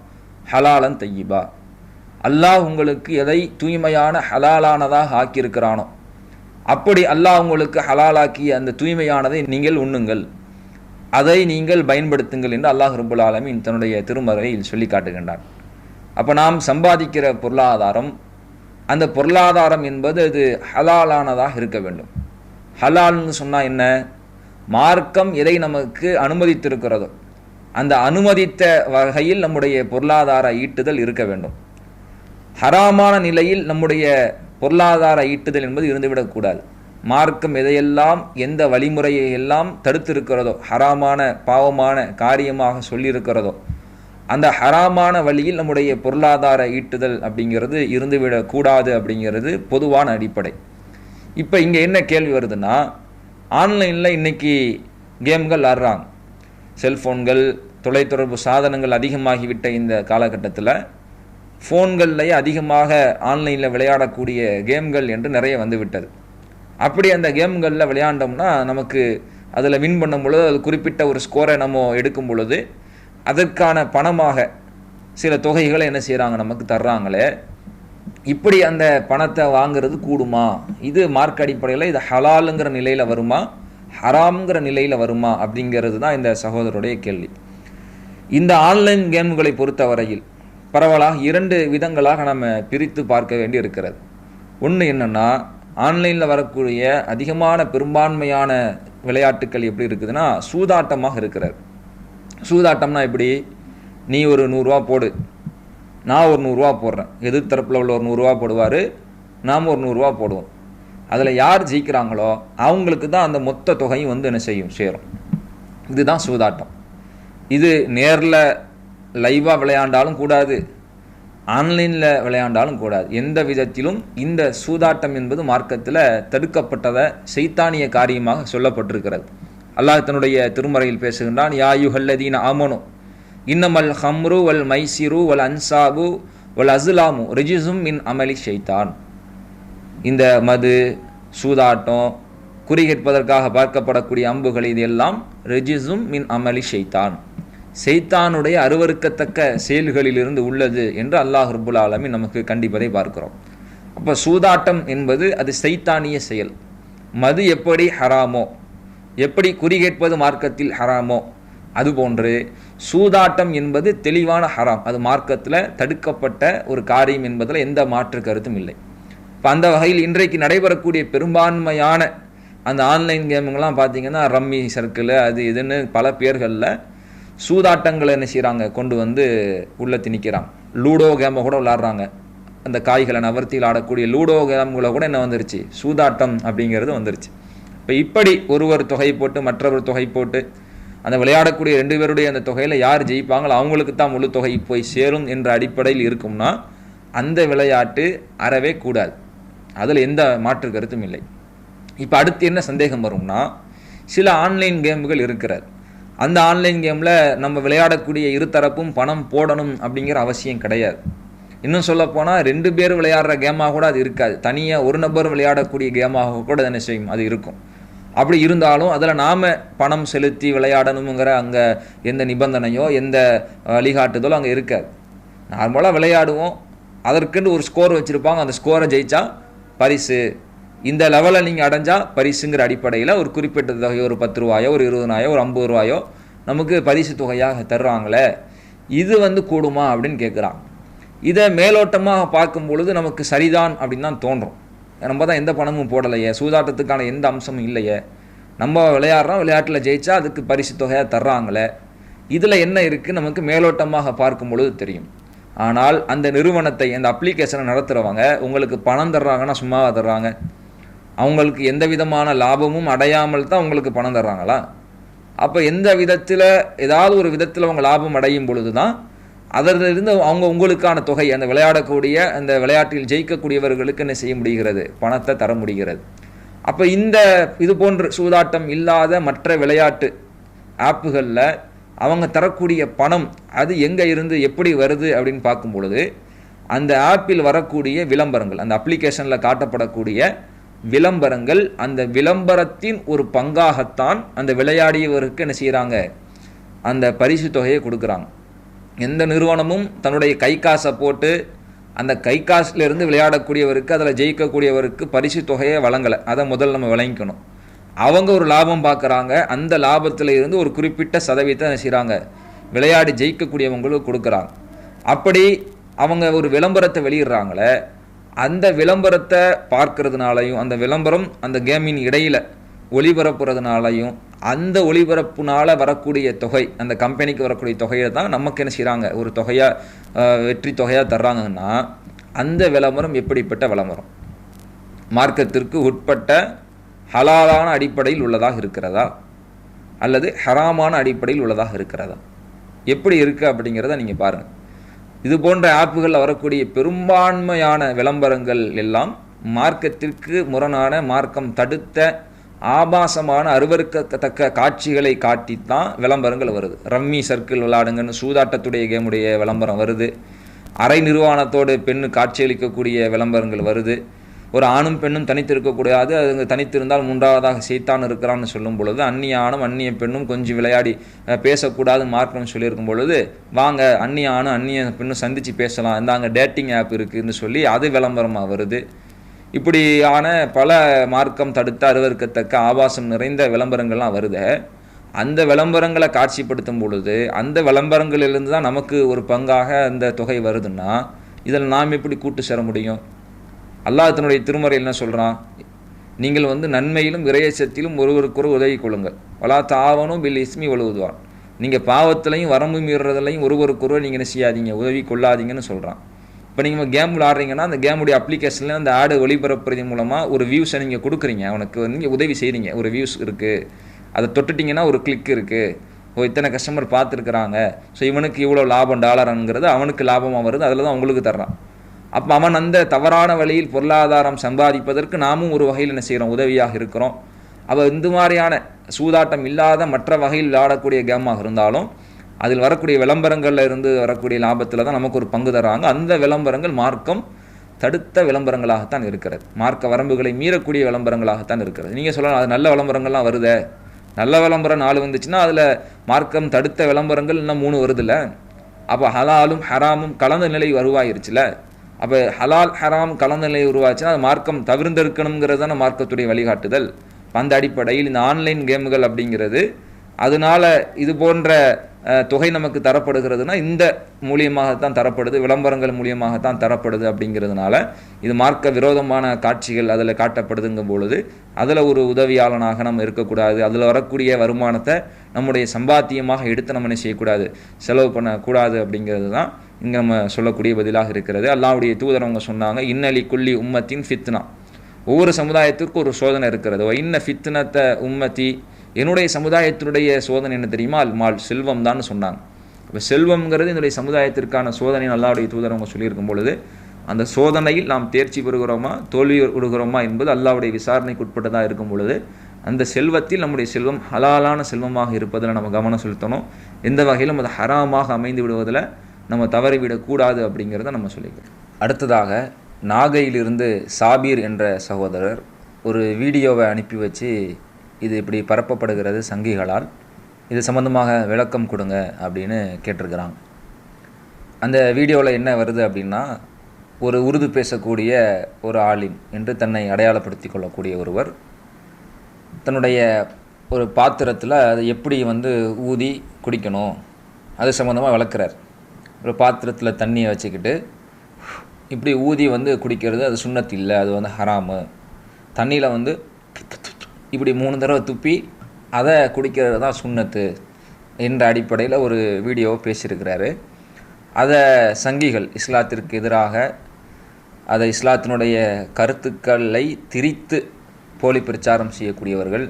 ஹலாலன் தய்யிபா. அல்லாஹ் உங்களுக்கு எதை தூய்மையான ஹலாலானதாக ஆக்கியிருக்கிறானோ அப்படி அல்லாஹ் உங்களுக்கு ஹலாலாக்கிய அந்த தூய்மையானதை நீங்கள் உண்ணுங்கள், அதை நீங்கள் பயன்படுத்துங்கள் என்று அல்லாஹ் ரப்புல் ஆலமீன் தன்னுடைய திருமறையில் சொல்லி காட்டுகின்றான். அப்போ நாம் சம்பாதிக்கிற பொருளாதாரம், அந்த பொருளாதாரம் என்பது அது ஹலாலானதாக இருக்க வேண்டும். ஹலால்னு சொன்னால் என்ன? மார்க்கம் எதை நமக்கு அனுமதித்திருக்கிறதோ அந்த அனுமதித்த வகையில் நம்முடைய பொருளாதார ஈட்டுதல் இருக்க வேண்டும். ஹராமான நிலையில் நம்முடைய பொருளாதார ஈட்டுதல் என்பது இருந்துவிடக்கூடாது. மார்க்கம் எதையெல்லாம் எந்த வழிமுறையை எல்லாம் தடுத்திருக்கிறதோ, ஹராமான பாவமான காரியமாக சொல்லியிருக்கிறதோ அந்த ஹராமான வழியில் நம்முடைய பொருளாதார ஈட்டுதல் அப்படிங்கிறது இருந்துவிடக்கூடாது அப்படிங்கிறது பொதுவான அடிப்படை. இப்போ இங்கே என்ன கேள்வி வருதுன்னா, ஆன்லைனில் இன்றைக்கி கேம்கள் ஆடுறாங்க. செல்ஃபோன்கள், தொலைத்தொடர்பு சாதனங்கள் அதிகமாகிவிட்ட இந்த காலகட்டத்தில் ஃபோன்கள்லேயே அதிகமாக ஆன்லைனில் விளையாடக்கூடிய கேம்கள் என்று நிறைய வந்துவிட்டது. அப்படி அந்த கேம்களில் விளையாண்டோம்னா நமக்கு அதில் வின் பண்ணும் பொழுது, அது குறிப்பிட்ட ஒரு ஸ்கோரை நம்ம எடுக்கும் பொழுது அதற்கான பணமாக சில தொகைகளை என்ன செய்கிறாங்க, நமக்கு தர்றாங்களே. இப்படி அந்த பணத்தை வாங்கிறது கூடுமா? இது மார்க் அடிப்படையில் இது ஹலாலுங்கிற நிலையில் வருமா, ஹராம்ங்கிற நிலையில் வருமா அப்படிங்கிறது தான் இந்த சகோதரருடைய கேள்வி. இந்த ஆன்லைன் கேம்களை பொறுத்தவரையில் பரவலாக 2 விதங்களாக நம்ம பிரித்து பார்க்க வேண்டி இருக்கிறது. ஒன்று என்னென்னா, ஆன்லைனில் வரக்கூடிய அதிகமான பெரும்பான்மையான விளையாட்டுக்கள் எப்படி இருக்குதுன்னா சூதாட்டமாக இருக்கிறது. சூதாட்டம்னா எப்படி? நீ ஒரு 100 ரூபா போடு, நான் ஒரு 100 ரூபா போடுறேன், எதிர்த்தரப்பில் உள்ள ஒரு 100 ரூபா போடுவார், நாம் ஒரு 100 ரூபா போடுவோம். அதில் யார் ஜெயிக்கிறாங்களோ அவங்களுக்கு தான் அந்த மொத்த தொகையும் வந்து என்ன செய்யும், சேரும். இதுதான் சூதாட்டம். இது நேரில் லைவாக விளையாண்டாலும் கூடாது, ஆன்லைனில் விளையாண்டாலும் கூடாது. எந்த விதத்திலும் இந்த சூதாட்டம் என்பது மார்க்கத்தில் தடுக்கப்பட்டதை சைத்தானிய காரியமாக சொல்லப்பட்டிருக்கிறது. அல்லாஹ் தன்னுடைய திருமறையில் பேசுகின்றான், யா அய்யுஹல்லதீன ஆமனு இன்னமல் ஹம்ரு வல் மைசிரு வல் அன்சாபு வல் அஸ்லாமு ரிஜிசும் மின் அமலி ஷைத்தான். இந்த மது, சூதாட்டம், குறி கேட்பதற்காக பார்க்கப்படக்கூடிய அம்புகள், இது எல்லாம் ரிஜிசும் மின் அமலி ஷைத்தான், சைத்தானுடைய அருவருக்கத்தக்க செயல்களிலிருந்து உள்ளது என்று அல்லாஹ் ரப்புல் ஆலமீன் நமக்கு கண்டிப்பதை பார்க்கிறோம். அப்போ சூதாட்டம் என்பது அது சைத்தானிய செயல். மது எப்படி ஹராமோ, எப்படி குறி கேட்பது மார்க்கத்தில் ஹராமோ, அதுபோன்று சூதாட்டம் என்பது தெளிவான ஹராம். அது மார்க்கத்தில் தடுக்கப்பட்ட ஒரு காரியம் என்பதில் எந்த மாற்று கருத்தும் இல்லை. இப்போ அந்த வகையில் இன்றைக்கு நடைபெறக்கூடிய பெரும்பான்மையான அந்த ஆன்லைன் கேமுங்கெல்லாம் பார்த்திங்கன்னா ரம்மி சர்க்கிள், அது இதுன்னு பல பேர்களில் சூதாட்டங்களை என்ன செய்கிறாங்க, கொண்டு வந்து உள்ளே திணிக்கிறாங்க. லூடோ கேமை கூட விளாட்றாங்க. அந்த காய்களை நவர்த்தியில் ஆடக்கூடிய லூடோ கேம்களை கூட என்ன வந்துருச்சு, சூதாட்டம் அப்படிங்கிறது வந்துருச்சு. இப்போ இப்படி ஒருவர் தொகை போட்டு மற்றவர் தொகை போட்டு அந்த விளையாடக்கூடிய 2 பேருடைய அந்த தொகையில் யார் ஜெயிப்பாங்களோ அவங்களுக்கு தான் முழு தொகை போய் சேரும் என்ற அடிப்படையில் இருக்கும்னா அந்த விளையாட்டு அறவே கூடாது. அதில் எந்த மாற்று கருத்தும் இல்லை. இப்போ அடுத்து என்ன சந்தேகம் வரும்னா, சில ஆன்லைன் கேம்கள் இருக்கிறது. அந்த ஆன்லைன் கேமில் நம்ம விளையாடக்கூடிய இருதரப்பும் பணம் போடணும் அப்படிங்கிற அவசியம் கிடையாது. இன்னும் சொல்லப்போனால் 2 பேர் விளையாடுற கேமாக கூட அது இருக்காது. தனியாக ஒரு நபர் விளையாடக்கூடிய கேமாக கூட என்ன செய்யும், அது இருக்கும். அப்படி இருந்தாலும் அதில் நாம் பணம் செலுத்தி விளையாடணுங்கிற அங்கே எந்த நிபந்தனையோ எந்த வழிகாட்டுதலோ அங்கே இருக்காது. நார்மலாக விளையாடுவோம், அதற்குன்னு ஒரு ஸ்கோர் வச்சுருப்பாங்க. அந்த ஸ்கோரை ஜெயித்தா பரிசு, இந்த லெவலில் நீங்கள் அடைஞ்சால் பரிசுங்கிற அடிப்படையில் ஒரு குறிப்பிட்ட தொகை, ஒரு 10 ரூபாயோ ஒரு 20 ரூபாயோ ஒரு 50 ரூபாயோ நமக்கு பரிசு தொகையாக தர்றாங்களே, இது வந்து கூடுமா அப்படின்னு கேட்குறான். இதை மேலோட்டமாக பார்க்கும் பொழுது நமக்கு சரிதான் அப்படின்னு தான் தோன்றும். நம்ம தான் எந்த பணமும் போடலையே, சூதாட்டத்துக்கான எந்த அம்சமும் இல்லையே, நம்ம விளையாடுறோம், விளையாட்டில் ஜெயிச்சா அதுக்கு பரிசு தொகையாக தர்றாங்களே, இதில் என்ன இருக்குது நமக்கு மேலோட்டமாக பார்க்கும் பொழுது தெரியும். ஆனால் அந்த நிறுவனத்தை, அந்த அப்ளிகேஷனை நடத்துகிறவங்க உங்களுக்கு பணம் தர்றாங்கன்னா சும்மாவா தர்றாங்க? அவங்களுக்கு எந்த விதமான லாபமும் அடையாமல் தான் உங்களுக்கு பணம் தர்றாங்களா? அப்போ எந்த விதத்தில், ஏதாவது ஒரு விதத்தில் அவங்க லாபம் அடையும் பொழுது தான் அதிலிருந்து அவங்க உங்களுக்கான தொகை, அந்த விளையாடக்கூடிய அந்த விளையாட்டில் ஜெயிக்கக்கூடியவர்களுக்கு என்ன செய்ய முடிகிறது, பணத்தை தர முடிகிறது. அப்போ இந்த இது போன்று சூதாட்டம் இல்லாத மற்ற விளையாட்டு ஆப்புகளில் அவங்க தரக்கூடிய பணம் அது எங்கே இருந்து எப்படி வருது அப்படின்னு பார்க்கும் பொழுது அந்த ஆப்பில் வரக்கூடிய விளம்பரங்கள், அந்த அப்ளிகேஷனில் காட்டப்படக்கூடிய விளம்பரங்கள், அந்த விளம்பரத்தின் ஒரு பங்காகத்தான் அந்த விளையாடியவருக்கு என்ன செய்கிறாங்க, அந்த பரிசு தொகையை கொடுக்குறாங்க. எந்த நிறுவனமும் தன்னுடைய கை காசை போட்டு அந்த கை காசிலிருந்து விளையாடக்கூடியவருக்கு, அதில் ஜெயிக்கக்கூடியவருக்கு பரிசு தொகையை வழங்கலை. அதை முதல்ல நம்ம விளங்கிக்கணும். அவங்க ஒரு லாபம் பார்க்குறாங்க, அந்த லாபத்தில் இருந்து ஒரு குறிப்பிட்ட சதவீதத்தை என்ன செய்கிறாங்க, விளையாடி ஜெயிக்கக்கூடியவங்களுக்கு கொடுக்குறாங்க. அப்படி அவங்க ஒரு விளம்பரத்தை வெளியிடுறாங்களே, அந்த விளம்பரத்தை பார்க்கறதுனாலையும் அந்த விளம்பரம் அந்த கேமின் இடையில் ஒளிபரப்புறதுனாலையும் அந்த ஒளிபரப்புனால் வரக்கூடிய தொகை, அந்த கம்பெனிக்கு வரக்கூடிய தொகையை தான் நமக்கு என்ன செய்கிறாங்க, ஒரு தொகையாக வெற்றி தொகையாக தர்றாங்கன்னா அந்த விளம்பரம் எப்படிப்பட்ட விளம்பரம்? மார்க்கத்திற்கு உட்பட்ட ஹலாலான அடிப்படையில் உள்ளதாக இருக்கிறதா அல்லது ஹராமான அடிப்படையில் உள்ளதாக இருக்கிறதா? எப்படி இருக்குது அப்படிங்கிறத நீங்கள் பாருங்கள். இது போன்ற ஆப்புகளில் வரக்கூடிய பெரும்பான்மையான விளம்பரங்கள் எல்லாம் மார்க்கத்திற்கு முரணான, மார்க்கம் தடுத்த ஆபாசமான அருவருக்கத்தக்க காட்சிகளை காட்டித்தான் விளம்பரங்கள் வருது. ரம்மி சர்க்கிள் விளையாடுங்கன்னு சூதாட்டத்துடைய கேமுடைய விளம்பரம் வருது. அரை நிர்வாணத்தோடு பெண்ணு காட்சியளிக்கக்கூடிய விளம்பரங்கள் வருது. ஒரு ஆணும் பெண்ணும் தனித்து இருக்கக்கூடாது, அது தனித்திருந்தால் மூன்றாவதாக சைத்தான் இருக்கிறான்னு சொல்லும் பொழுது, அந்நிய ஆணும் அந்நிய பெண்ணும் கொஞ்சம் விளையாடி பேசக்கூடாது மார்க்கம் சொல்லியிருக்கும் பொழுது, வாங்க அந்நிய ஆணும் அந்நிய பெண்ணும் சந்தித்து பேசலாம், இந்தாங்க டேட்டிங் ஆப் இருக்குதுன்னு சொல்லி அது விளம்பரமாக வருது. இப்படியான பல மார்க்கம் தடுத்த அருவருக்கத்தக்க ஆபாசம் நிறைந்த விளம்பரங்கள்லாம் வருது. அந்த விளம்பரங்களை காட்சிப்படுத்தும் பொழுது அந்த விளம்பரங்களிலிருந்து தான் நமக்கு ஒரு பங்காக அந்த தொகை வருதுன்னா இதில் நாம் எப்படி கூட்டு சேர முடியும்? அல்லாஹ் தன்னுடைய திருமறை என்ன சொல்கிறான்? நீங்கள் நன்மையிலும் விரயச்சத்திலும் ஒருவருக்கொரு உதவி கொள்ளுங்கள். வலா தாவனும் பில் இஸ்மி வலுவுதுவான். நீங்கள் பாவத்திலையும் வரம்பு மீறுறதுலையும் ஒருவருக்கொருவர் நீங்கள் என்ன செய்யாதீங்க, உதவி கொள்ளாதீங்கன்னு சொல்கிறான். இப்போ நீங்கள் கேம் விளாட்றீங்கன்னா அந்த கேமுடைய அப்ளிகேஷனில் அந்த ஆடு ஒளிபரப்புறது மூலமாக ஒரு வியூஸை நீங்கள் கொடுக்குறீங்க, அவனுக்கு நீங்கள் உதவி செய்கிறீங்க. ஒரு வியூஸ் இருக்குது, அதை தொட்டுட்டிங்கன்னா ஒரு கிளிக் இருக்குது, இத்தனை கஸ்டமர் பார்த்துருக்குறாங்க, ஸோ இவனுக்கு இவ்வளோ லாபம் டாலருங்கிறது அவனுக்கு லாபமாக வருது, அதில் தான் உங்களுக்கு தர்றான். அப்போ அவன் அந்த தவறான வழியில் பொருளாதாரம் சம்பாதிப்பதற்கு நாமும் ஒரு வகையில் என்ன செய்கிறோம், உதவியாக இருக்கிறோம். அவள் இந்த மாதிரியான சூதாட்டம் இல்லாத மற்ற வகையில் விளையாடக்கூடிய கேமாக இருந்தாலும் அதில் வரக்கூடிய விளம்பரங்களில் இருந்து வரக்கூடிய லாபத்தில் தான் நமக்கு ஒரு பங்கு தராங்க. அந்த விளம்பரங்கள் மார்க்கம் தடுத்த விளம்பரங்களாகத்தான் இருக்கிறது, மார்க்க வரம்புகளை மீறக்கூடிய விளம்பரங்களாகத்தான் இருக்கிறது. நீங்கள் சொல்லலாம் அது நல்ல விளம்பரங்கள்லாம் வருதே, நல்ல விளம்பரம் 4 வந்துச்சுன்னா அதில் மார்க்கம் தடுத்த விளம்பரங்கள் இன்னும் 3 வருதில்ல. அப்போ ஹலாலும் ஹராமும் கலந்த நிலை உருவாயிருச்சுல. அப்போ ஹலால் ஹராம் கலந்த நிலை உருவாச்சுன்னா அது மார்க்கம் தவிர்ந்திருக்கணுங்கிறது தானே மார்க்கத்துடைய வழிகாட்டுதல். அந்த அடிப்படையில் இந்த ஆன்லைன் கேமுகள் அப்படிங்கிறது அதனால் இது போன்ற தொகை நமக்கு தரப்படுகிறதுனா இந்த மூலியமாகத்தான் தரப்படுது, விளம்பரங்கள் மூலியமாகத்தான் தரப்படுது. அப்படிங்கிறதுனால இது மார்க்க விரோதமான காட்சிகள் அதில் காட்டப்படுதுங்கும் பொழுது அதில் ஒரு உதவியாளனாக நம்ம இருக்கக்கூடாது. அதில் வரக்கூடிய வருமானத்தை நம்முடைய சம்பாத்தியமாக எடுத்து நம்ம என்ன செய்யக்கூடாது, செலவு பண்ணக்கூடாது. அப்படிங்கிறது தான் இங்கே நம்ம சொல்லக்கூடிய பதிலாக இருக்கிறது. அல்லாஹ்வுடைய தூதர் அவங்க சொன்னாங்க, இன்னலி குல்லி உம்மத்தின் ஃபித்னா, ஒவ்வொரு சமுதாயத்திற்கும் ஒரு சோதனை இருக்கிறது. இன்ன ஃபித்னத்தை உம்மத்தி, என்னுடைய சமுதாயத்தினுடைய சோதனை என்ன தெரியுமா, மால் செல்வம் தான் சொன்னாங்க. இப்போ செல்வம்ங்கிறது என்னுடைய சமுதாயத்திற்கான சோதனை அல்லாஹ்வுடைய தூதர் அவங்க சொல்லியிருக்கும் பொழுது அந்த சோதனையில் நாம் தேர்ச்சி பெறுகிறோமா தோல்வி விடுகிறோமா என்பது அல்லாஹ்வுடைய விசாரணைக்கு உட்பட்டதாக இருக்கும் பொழுது அந்த செல்வத்தில் நம்முடைய செல்வம் ஹலாலான செல்வமாக இருப்பதில் நம்ம கவனம் செலுத்தணும். எந்த வகையிலும் அது ஹராமாக அமைந்து விடுவதில் நம்ம தவறிவிடக்கூடாது அப்படிங்கிறத நம்ம சொல்லிக்கிறோம். அடுத்ததாக நாகையிலிருந்து சாபீர் என்ற சகோதரர் ஒரு வீடியோவை அனுப்பி வச்சு இது இப்படி பரப்பப்படுகிறது சங்கிகளால், இது சம்மந்தமாக விளக்கம் கொடுங்க அப்படின்னு கேட்டிருக்கிறாங்க. அந்த வீடியோவில் என்ன வருது அப்படின்னா, ஒரு உருது பேசக்கூடிய ஒரு ஆலிம் என்று தன்னை அடையாளப்படுத்தி கொள்ளக்கூடிய ஒருவர் தன்னுடைய ஒரு பாத்திரத்தில் அதை எப்படி ஊதி குடிக்கணும் அது சம்மந்தமாக விளக்குறார். ஒரு பாத்திரத்தில் தண்ணியை வச்சுக்கிட்டு இப்படி ஊதி குடிக்கிறது அது சுன்னத் இல்லை, அது ஹராமு. தண்ணியில் இப்படி 3 தடவை துப்பி அதை குடிக்கிறது தான் சுன்னத்து என்ற அடிப்படையில் ஒரு வீடியோவை பேசியிருக்கிறாரு. அதை சங்கிகள் இஸ்லாத்திற்கு எதிராக அதை இஸ்லாத்தினுடைய கருத்துக்களை திரித்து போலி பிரச்சாரம் செய்யக்கூடியவர்கள்,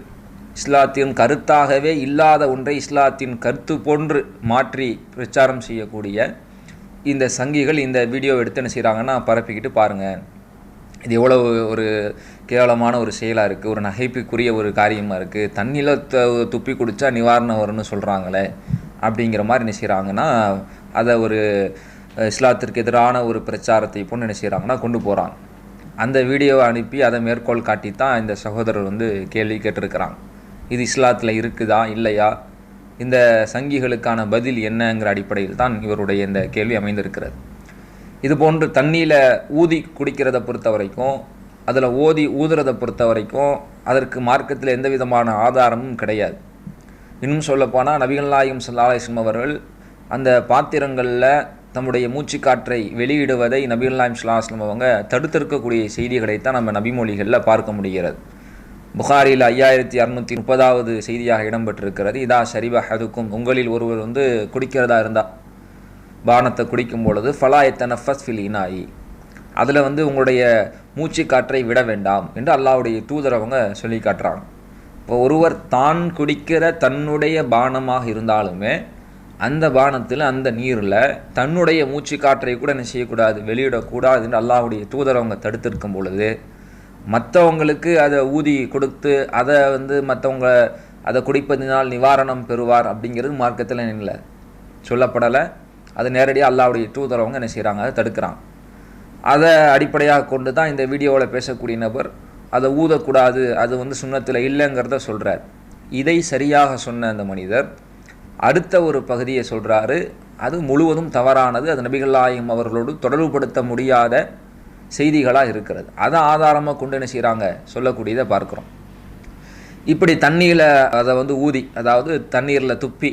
இஸ்லாத்தின் கருத்தாகவே இல்லாத ஒன்றை இஸ்லாத்தின் கருத்து போன்று மாற்றி பிரச்சாரம் செய்யக்கூடிய இந்த சங்கிகள் இந்த வீடியோவை எடுத்து என்ன செய்கிறாங்கன்னா பரப்பிக்கிட்டு பாருங்கள், இது எவ்வளோ ஒரு கேவலமான ஒரு செயலாக இருக்குது, ஒரு நகைப்புக்குரிய ஒரு காரியமாக இருக்குது, தண்ணியில் துப்பி குடித்தா நிவாரணம் வரும்னு சொல்கிறாங்களே அப்படிங்கிற மாதிரி என்ன செய்கிறாங்கன்னா அதை ஒரு இஸ்லாத்திற்கு எதிரான ஒரு பிரச்சாரத்தை போன்று என்ன செய்கிறாங்கன்னா கொண்டு போகிறாங்க. அந்த வீடியோவை அனுப்பி அதை மேற்கோள் காட்டி தான் இந்த சகோதரர் கேள்வி கேட்டிருக்கிறாங்க. இது இஸ்லாத்தில் இருக்குதா இல்லையா, இந்த சங்கிகளுக்கான பதில் என்னங்கிற அடிப்படையில் தான் இவருடைய இந்த கேள்வி அமைந்திருக்கிறது. இது போன்று தண்ணியில் ஊதி குடிக்கிறத பொறுத்த வரைக்கும், அதில் ஊதுறதை பொறுத்த வரைக்கும் அதற்கு மார்க்கத்தில் எந்த விதமான ஆதாரமும் கிடையாது. இன்னும் சொல்லப்போனால் நபிகள் நாயகம் ஸல்லல்லாஹு அலைஹி வஸல்லம் அவர்கள் அந்த பாத்திரங்களில் தம்முடைய மூச்சுக்காற்றை வெளியிடுவதை நபிகள் நாயகம் ஸல்லல்லாஹு அலைஹி வஸல்லம் அவங்க தடுத்திருக்கக்கூடிய செய்திகளைத்தான் நம்ம நபிமொழிகளில் பார்க்க முடிகிறது. புகாரியில் 5630வது செய்தியாக இடம்பெற்றிருக்கிறது. இதா ஷரிப அஹதுக்கும், உங்களில் ஒருவர் குடிக்கிறதா இருந்தால் பானத்தை குடிக்கும் பொழுது ஃபலா யத்தனஃபஸ் ஃபில் இனாயி, அதில் உங்களுடைய மூச்சு காற்றை விட வேண்டாம் என்று அல்லாஹ்வுடைய தூதர் அவங்க சொல்லி காட்டுறாங்க. இப்போ ஒருவர் தான் குடிக்கிற தன்னுடைய பானமாக இருந்தாலுமே அந்த பானத்தில் அந்த நீரில் தன்னுடைய மூச்சு காற்றை கூட என்ன செய்யக்கூடாது, வெளியிடக்கூடாது என்று அல்லாஹ்வுடைய தூதர் அவங்க தடுத்திருக்கும் பொழுது மற்றவங்களுக்கு அதை ஊதி கொடுத்து அதை மற்றவங்க அதை குடிப்பதினால் நிவாரணம் பெறுவார் அப்படிங்கிறது மார்க்கத்தில் இல்லை, சொல்லப்படலை. அது நேரடியாக அல்லாஹ்வுடைய தூதர் அவங்க என்ன செய்கிறாங்க, அதை தடுக்கிறாங்க. அதை அடிப்படையாக கொண்டு தான் இந்த வீடியோவில் பேசக்கூடிய நபர் அதை ஊதக்கூடாது, அது சுன்னத்தில் இல்லைங்கிறத சொல்கிறார். இதை சரியாக சொன்ன அந்த மனிதர் அடுத்த ஒரு பகுதியை சொல்கிறாரு, அது முழுவதும் தவறானது, அது நபிகள் நாயகம் அவர்களோடு தொடர்புபடுத்த முடியாத செய்திகளாக இருக்கிறது. அதை ஆதாரமாக கொண்டு என்ன செய்கிறாங்க, சொல்லக்கூடியதை பார்க்குறோம். இப்படி தண்ணியில் அதை ஊதி, அதாவது தண்ணீரில் துப்பி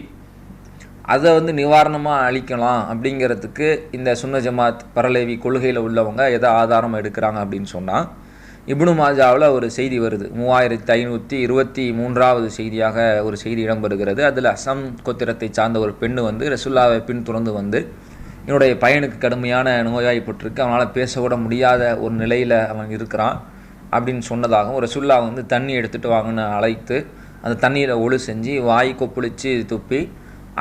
அதை நிவாரணமாக அளிக்கலாம் அப்படிங்கிறதுக்கு இந்த சுன்ன ஜமாத் பரலேவி கொள்கையில் உள்ளவங்க எதை ஆதாரமாக எடுக்கிறாங்க அப்படின்னு சொன்னால், இப்னு மாஜாவில் ஒரு செய்தி வருது, 3523வது செய்தியாக ஒரு செய்தி இடம்பெறுகிறது. அதில் அசம் கோத்திரத்தை சார்ந்த ஒரு பெண்ணு ரசூலுல்லாஹ்வை பின்தொடர்ந்து என்னுடைய பையனுக்கு கடுமையான நோயாய்ப்பட்டிருக்கு, அவனால் பேசக்கூட முடியாத ஒரு நிலையில் அவன் இருக்கிறான் அப்படின்னு சொன்னதாகவும், ரசூலுல்லாஹ் தண்ணி எடுத்துகிட்டு வாங்கன்னு அழைத்து அந்த தண்ணியில் ஒழு செஞ்சு வாய் கொப்பளித்து துப்பி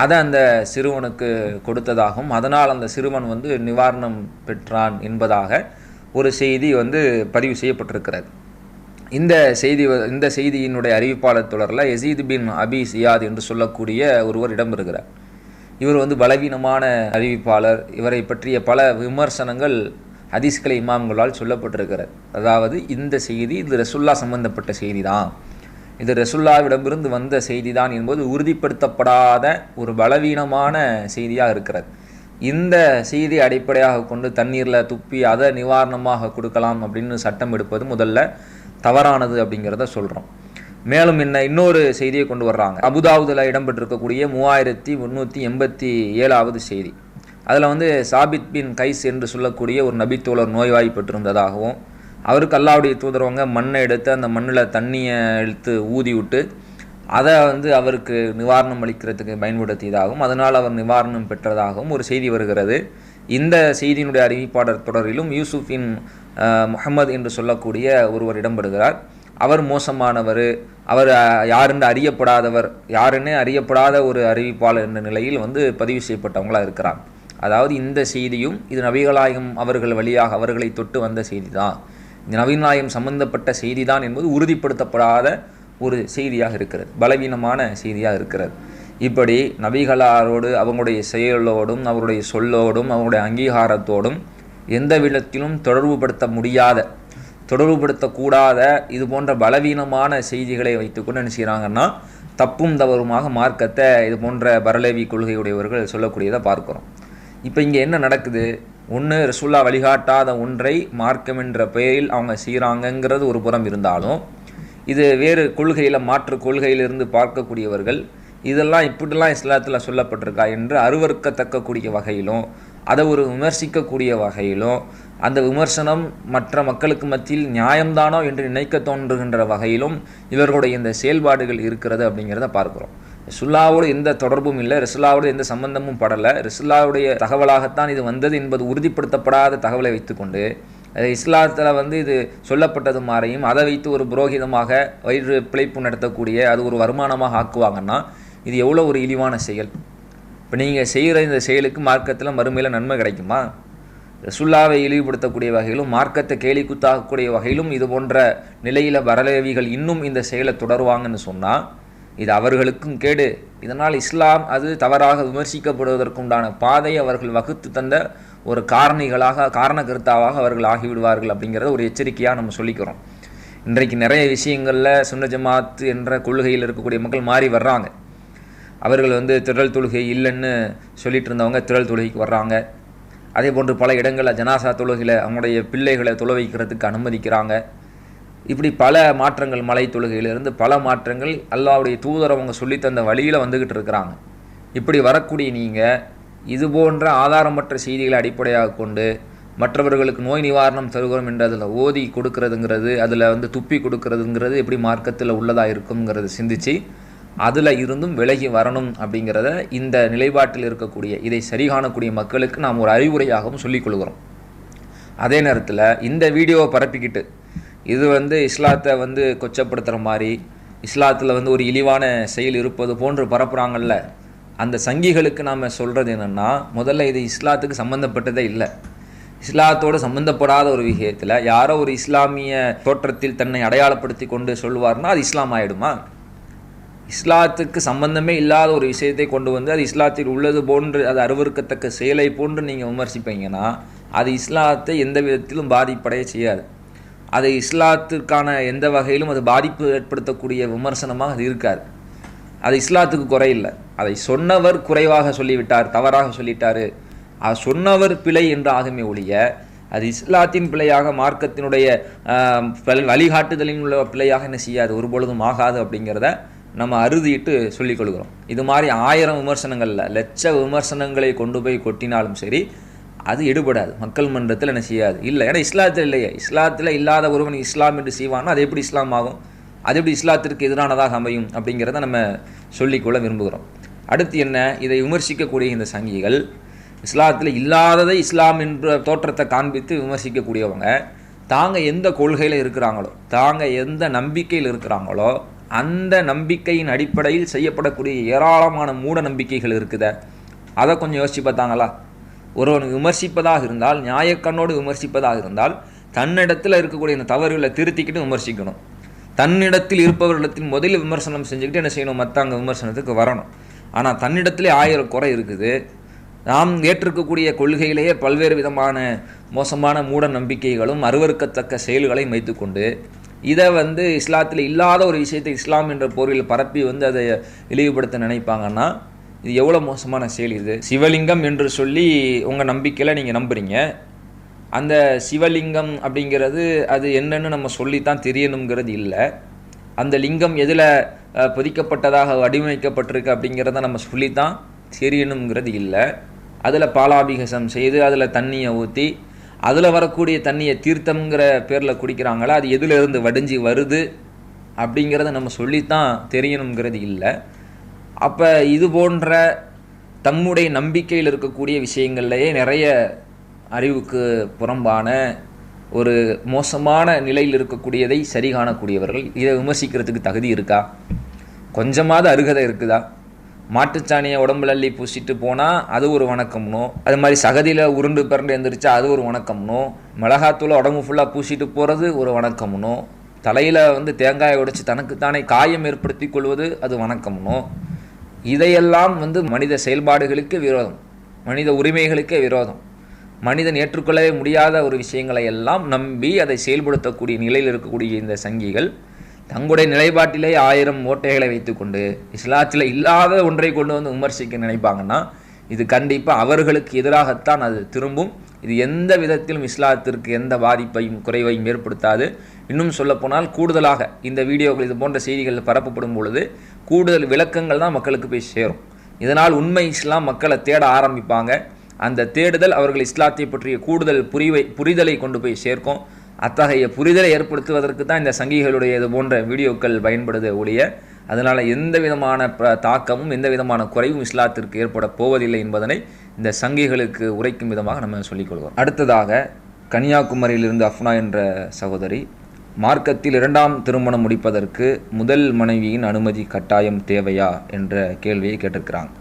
அதை அந்த சிறுவனுக்கு கொடுத்ததாகவும், அதனால் அந்த சிறுவன் நிவாரணம் பெற்றான் என்பதாக ஒரு செய்தி பதிவு செய்யப்பட்டிருக்கிறது. இந்த செய்தியினுடைய அறிவிப்பாளர் தொடரில் யஸீத் பின் அபி சியாத் என்று சொல்லக்கூடிய ஒருவர் இடம்பெறுகிறார். இவர் பலவீனமான அறிவிப்பாளர். இவரை பற்றிய பல விமர்சனங்கள் ஹதீஸ்களை இமாம்களால் சொல்லப்பட்டிருக்கிறது. அதாவது இந்த செய்தி இது ரசூலுல்லாஹ் சம்பந்தப்பட்ட செய்தி தான், இது ரசூலுல்லாஹ்விடமிருந்து வந்த செய்தி தான் என்பது உறுதிப்படுத்தப்படாத ஒரு பலவீனமான செய்தியாக இருக்கிறது. இந்த செய்தி அடிப்படையாக கொண்டு தண்ணீரில் துப்பி அதை நிவாரணமாக கொடுக்கலாம் அப்படின்னு சட்டம் எடுப்பது முதல்ல தவறானது அப்படிங்கிறத சொல்கிறோம். மேலும் இன்னொரு செய்தியை கொண்டு வர்றாங்க. அபுதாவுதில் இடம்பெற்றிருக்கக்கூடிய 3387வது செய்தி. அதில் சாபித் பின் கைஸ் என்று சொல்லக்கூடிய ஒரு நபித்தோழர் நோய்வாய்ப்பட்டிருந்ததாகவும், அவருக்கு அல்லாஹ்வுடைய தூதரவங்க மண்ணை எடுத்து அந்த மண்ணில் தண்ணியை எடுத்து ஊதி விட்டு அதை அவருக்கு நிவாரணம் அளிக்கிறதுக்கு பயன்படுத்தியதாகவும், அதனால் அவர் நிவாரணம் பெற்றதாகவும் ஒரு செய்தி வருகிறது. இந்த செய்தியினுடைய அறிவிப்பாளர் தொடரிலும் யூசுஃபின் முஹம்மது என்று சொல்லக்கூடிய ஒருவர் இடம்பெறுகிறார். அவர் மோசமானவர், அவர் யாருன்னு அறியப்படாத ஒரு அறிவிப்பாளர் என்ற நிலையில் பதிவு செய்யப்பட்டவங்களாக இருக்கிறாங்க. அதாவது இந்த செய்தியும் இது நபிகள் நாயகம் அவர்கள் வழியாக அவர்களை தொட்டு வந்த செய்தி தான், இந்த நபிகள் நாயகம் சம்பந்தப்பட்ட செய்தி தான் என்பது உறுதிப்படுத்தப்படாத ஒரு செய்தியாக இருக்கிறது, பலவீனமான செய்தியாக இருக்கிறது. இப்படி நபிகளாரோடு அவங்களுடைய செயலோடும் அவருடைய சொல்லோடும் அவங்களுடைய அங்கீகாரத்தோடும் எந்த விதத்திலும் தொடர்புபடுத்தக்கூடாத இது போன்ற பலவீனமான செய்திகளை வைத்துக்கொண்டு என்ன செய்கிறாங்கன்னா தப்பும் தவறுமாக மார்க்கத்தை இது போன்ற பரலேவி கொள்கையுடையவர்கள் சொல்லக்கூடியதை பார்க்குறோம். இப்போ இங்கே என்ன நடக்குது, ஒன்று ரசூலுல்லாஹ் வழிகாட்டாத ஒன்றை மார்க்கம் என்ற பெயரில் அவங்க செய்கிறாங்கங்கிறது ஒரு புறம் இருந்தாலும், இது வேறு கொள்கையில் மாற்று கொள்கையிலிருந்து பார்க்கக்கூடியவர்கள் இதெல்லாம் இப்படிலாம் இஸ்லாத்தில் சொல்லப்பட்டிருக்கா என்று அருவருக்கத்தக்கக்கூடிய வகையிலும் அதை ஒரு விமர்சிக்கக்கூடிய வகையிலும் அந்த விமர்சனம் மற்ற மக்களுக்கு மத்தியில் நியாயம்தானோ என்று நினைக்க தோன்றுகின்ற வகையிலும் இவர்களுடைய இந்த செயல்பாடுகள் இருக்கிறது அப்படிங்கிறத பார்க்குறோம். ரசூலுல்லாஹ்வோடு எந்த தொடர்பும் இல்லை, ரசூலுல்லாஹ்வோடு எந்த சம்பந்தமும் படலை, ரசூலுல்லாஹ்வுடைய தகவலாகத்தான் இது வந்தது என்பது உறுதிப்படுத்தப்படாத தகவலை வைத்துக்கொண்டு இஸ்லாத்தில் இது சொல்லப்பட்டது மாதிரியும் அதை வைத்து ஒரு புரோகிதமாக வயிறு பிழைப்பு நடத்தக்கூடிய அது ஒரு வருமானமாக ஆக்குவாங்கன்னா இது எவ்வளோ ஒரு இழிவான செயல். இப்போ நீங்கள் செய்கிற இந்த செயலுக்கு மார்க்கத்தில் மறுமையில் நன்மை கிடைக்குமா? ரசூலுல்லாஹ்வை இழிவுபடுத்தக்கூடிய வகையிலும் மார்க்கத்தை கேலி குத்தாகக்கூடிய வகையிலும் இது போன்ற நிலையில் பரலேவிகள் இன்னும் இந்த செயலை தொடருவாங்கன்னு சொன்னால் இது அவர்களுக்கும் கேடு. இதனால் இஸ்லாம் அது தவறாக விமர்சிக்கப்படுவதற்குண்டான பாதையை அவர்கள் வகுத்து தந்த ஒரு காரண கருத்தாவாக அவர்கள் ஆகிவிடுவார்கள் அப்படிங்கிறத ஒரு எச்சரிக்கையாக நம்ம சொல்லிக்கிறோம். இன்றைக்கு நிறைய விஷயங்களில் சுன்ன ஜமாத் என்ற கொள்கையில் இருக்கக்கூடிய மக்கள் மாறி வர்றாங்க. அவர்கள் திரள் தொழுகை இல்லைன்னு சொல்லிட்டு இருந்தவங்க திரள் தொழுகைக்கு வர்றாங்க. அதே போன்று பல இடங்களில் ஜனாசா தொழுகையில் அவங்களுடைய பிள்ளைகளை தொழ வைக்கிறதுக்கு அனுமதிக்கிறாங்க. இப்படி பல மாற்றங்கள், மலை தொழுகையிலிருந்து பல மாற்றங்கள் அல்லாஹ்வுடைய தூதர் அவங்க சொல்லித்தந்த வழியில் வந்துக்கிட்டு இருக்கிறாங்க. இப்படி வரக்கூடிய நீங்கள் இது போன்ற ஆதாரமற்ற செய்திகளை அடிப்படையாக கொண்டு மற்றவர்களுக்கு நோய் நிவாரணம் தருகிறோம் என்று அதில் ஓதி கொடுக்கறதுங்கிறது, அதில் துப்பி கொடுக்கறதுங்கிறது எப்படி மார்க்கத்தில் உள்ளதாக இருக்குங்கிறத சிந்தித்து அதில் இருந்தும் விலகி வரணும் அப்படிங்கிறத இந்த நிலைப்பாட்டில் இருக்கக்கூடிய இதை சரி காணக்கூடிய மக்களுக்கு நாம் ஒரு அறிவுரையாகவும் சொல்லிக்கொள்கிறோம். அதே நேரத்தில் இந்த வீடியோவை பரப்பிக்கிட்டு இது இஸ்லாத்தை கொச்சப்படுத்துகிற மாதிரி, இஸ்லாத்தில் ஒரு இழிவான செயல் இருப்பது போன்று பரப்புகிறாங்கல்ல, அந்த சங்கிகளுக்கு நாம் சொல்கிறது என்னென்னா, முதல்ல இது இஸ்லாத்துக்கு சம்மந்தப்பட்டதே இல்லை. இஸ்லாத்தோடு சம்மந்தப்படாத ஒரு விஷயத்தில் யாரோ ஒரு இஸ்லாமிய தோற்றத்தில் தன்னை அடையாளப்படுத்தி கொண்டு சொல்லுவார்னா அது இஸ்லாம் ஆகிடுமா? இஸ்லாத்துக்கு சம்பந்தமே இல்லாத ஒரு விஷயத்தை கொண்டு அது இஸ்லாத்தில் உள்ளது போன்று, அது அருவருக்கத்தக்க செயலை போன்று நீங்கள் விமர்சிப்பீங்கன்னா அது இஸ்லாத்தை எந்த விதத்திலும் பாதிப்படைய செய்யாது. அது இஸ்லாத்திற்கான எந்த வகையிலும் அது பாதிப்பு ஏற்படுத்தக்கூடிய விமர்சனமாக அது இருக்காது. அது இஸ்லாத்துக்கு குறையில்லை. அதை சொன்னவர் குறைவாக சொல்லிவிட்டார், தவறாக சொல்லிட்டார், அது சொன்னவர் பிழை என்று ஆகுமே ஒழிய அது இஸ்லாத்தின் பிழையாக, மார்க்கத்தினுடைய வழிகாட்டுதலின் உள்ள பிழையாக என்ன செய்யாது, ஒருபொழுதும் ஆகாது அப்படிங்கிறத நம்ம அறுதிட்டு சொல்லிக்கொள்கிறோம். இது மாதிரி 1000 விமர்சனங்களில் லட்ச விமர்சனங்களை கொண்டு போய் கொட்டினாலும் சரி அது எடுபடாது, மக்கள் மன்றத்தில் என்ன செய்யாது. இல்லை, ஏன்னா இஸ்லாத்தில் இல்லையே. இஸ்லாத்தில் இல்லாத ஒருவன் இஸ்லாம் என்று செய்வான்னா அது எப்படி இஸ்லாம் ஆகும்? அது எப்படி இஸ்லாத்திற்கு எதிரானதாக அமையும்? அப்படிங்கிறத நம்ம சொல்லிக்கொள்ள விரும்புகிறோம். அடுத்து என்ன, இதை விமர்சிக்கக்கூடிய இந்த சங்கிகள் இஸ்லாத்தில் இல்லாததை இஸ்லாம் என்ற தோற்றத்தை காண்பித்து விமர்சிக்கக்கூடியவங்க தாங்க எந்த கொள்கையில் இருக்கிறாங்களோ, தாங்க எந்த நம்பிக்கையில் இருக்கிறாங்களோ அந்த நம்பிக்கையின் அடிப்படையில் செய்யப்படக்கூடிய ஏராளமான மூட நம்பிக்கைகள் இருக்குத, அதை கொஞ்சம் யோசித்து பார்த்தாங்களா? ஒருவன் விமர்சிப்பதாக இருந்தால், நியாயக்கண்ணோடு விமர்சிப்பதாக இருந்தால், தன்னிடத்தில் இருக்கக்கூடிய இந்த தவறுகளை திருத்திக்கிட்டு விமர்சிக்கணும். தன்னிடத்தில் இருப்பவர்களிடத்தில் முதலில் விமர்சனம் செஞ்சுக்கிட்டு என்ன செய்யணும், மற்றவங்க விமர்சனத்துக்கு வரணும். ஆனால் தன்னிடத்திலே 1000 குறை இருக்குது. நாம் ஏற்றிருக்கக்கூடிய கொள்கையிலேயே பல்வேறு விதமான மோசமான மூட நம்பிக்கைகளும் அருவருக்கத்தக்க செயல்களையும் வைத்துக்கொண்டு இதை இஸ்லாத்தில் இல்லாத ஒரு விஷயத்தை இஸ்லாம் என்ற பொருளில் பரப்பி அதை இழிவுபடுத்த நினைப்பாங்கன்னா இது எவ்வளோ மோசமான செயல் இது. சிவலிங்கம் என்று சொல்லி உங்கள் நம்பிக்கையில் நீங்கள் நம்புறீங்க. அந்த சிவலிங்கம் அப்படிங்கிறது அது என்னன்னு நம்ம சொல்லித்தான் தெரியணுங்கிறது இல்லை. அந்த லிங்கம் எதில் பதிக்கப்பட்டதாக வடிவமைக்கப்பட்டிருக்கு அப்படிங்கிறத நம்ம சொல்லித்தான் தெரியணுங்கிறது இல்லை. அதில் பாலாபிகசம் செய்து அதில் தண்ணியை ஊற்றி அதில் வரக்கூடிய தண்ணியை தீர்த்தம்ங்கிற பேரில் குடிக்கிறாங்களா, அது எதிலிருந்து வடிஞ்சு வருது அப்படிங்கிறத நம்ம சொல்லித்தான் தெரியணுங்கிறது இல்லை. அப்போ இது போன்ற தம்முடைய நம்பிக்கையில் இருக்கக்கூடிய விஷயங்கள்லேயே நிறைய அறிவுக்கு புறம்பான ஒரு மோசமான நிலையில் இருக்கக்கூடியதை சரி காணக்கூடியவர்கள் இதை விமர்சிக்கிறதுக்கு தகுதி இருக்கா? கொஞ்சமாவது அருகதை இருக்குதா? மாட்டுச்சாணியை உடம்புல அள்ளி பூசிட்டு போனால் அது ஒரு வணக்கம்னோ, அது மாதிரி சகதியில் உருண்டு பிறண்டு எழுந்திரிச்சா அது ஒரு வணக்கம்னோ, மிளகாத்தூளை உடம்பு ஃபுல்லாக பூசிட்டு போகிறது ஒரு வணக்கம்னோ, தலையில் தேங்காயை உடைச்சி தனக்குத்தானே காயம் ஏற்படுத்தி கொள்வது அது வணக்கம்னோ, இதையெல்லாம் மனித செயல்பாடுகளுக்கு விரோதம், மனித உரிமைகளுக்கே விரோதம். மனிதன் ஏற்றுக்கொள்ளவே முடியாத ஒரு விஷயங்களை எல்லாம் நம்பி அதை செயல்படுத்தக்கூடிய நிலையில் இருக்கக்கூடிய இந்த சங்கிகள் தங்களுடைய நிலைப்பாட்டிலே 1000 ஓட்டைகளை வைத்துக்கொண்டு இஸ்லாத்தில் இல்லாத ஒன்றை கொண்டு விமர்சிக்க நினைப்பாங்கன்னா இது கண்டிப்பாக அவர்களுக்கு எதிராகத்தான் அது திரும்பும். இது எந்த விதத்திலும் இஸ்லாத்திற்கு எந்த பாதிப்பையும் குறைவையும் ஏற்படுத்தாது. இன்னும் சொல்லப்போனால் கூடுதலாக இந்த வீடியோக்கள் இது போன்ற செய்திகள் பரப்பப்படும் பொழுது கூடுதல் விளக்கங்கள் தான் மக்களுக்கு போய் சேரும். இதனால் உண்மை இஸ்லாம் மக்களை தேட ஆரம்பிப்பாங்க. அந்த தேடுதல் அவர்கள் இஸ்லாத்தை பற்றிய கூடுதல் புரிதலை கொண்டு போய் சேர்க்கும். அத்தகைய புரிதலை ஏற்படுத்துவதற்கு தான் இந்த சங்கிகளுடைய இது போன்ற வீடியோக்கள் பயன்படுத ஒழிய அதனால் எந்த விதமான தாக்கமும் எந்த விதமான குறைவும் இஸ்லாத்திற்கு ஏற்பட போவதில்லை என்பதனை இந்த சங்கிகளுக்கு உரைக்கும் விதமாக நம்ம சொல்லிக்கொள்வோம். அடுத்ததாக கன்னியாகுமரியிலிருந்து அஃப்னா என்ற சகோதரி, மார்க்கத்தில் 2ஆம் திருமணம் முடிப்பதற்கு முதல் மனைவியின் அனுமதி கட்டாயம் தேவையா என்ற கேள்வியை கேட்டிருக்கிறாங்க.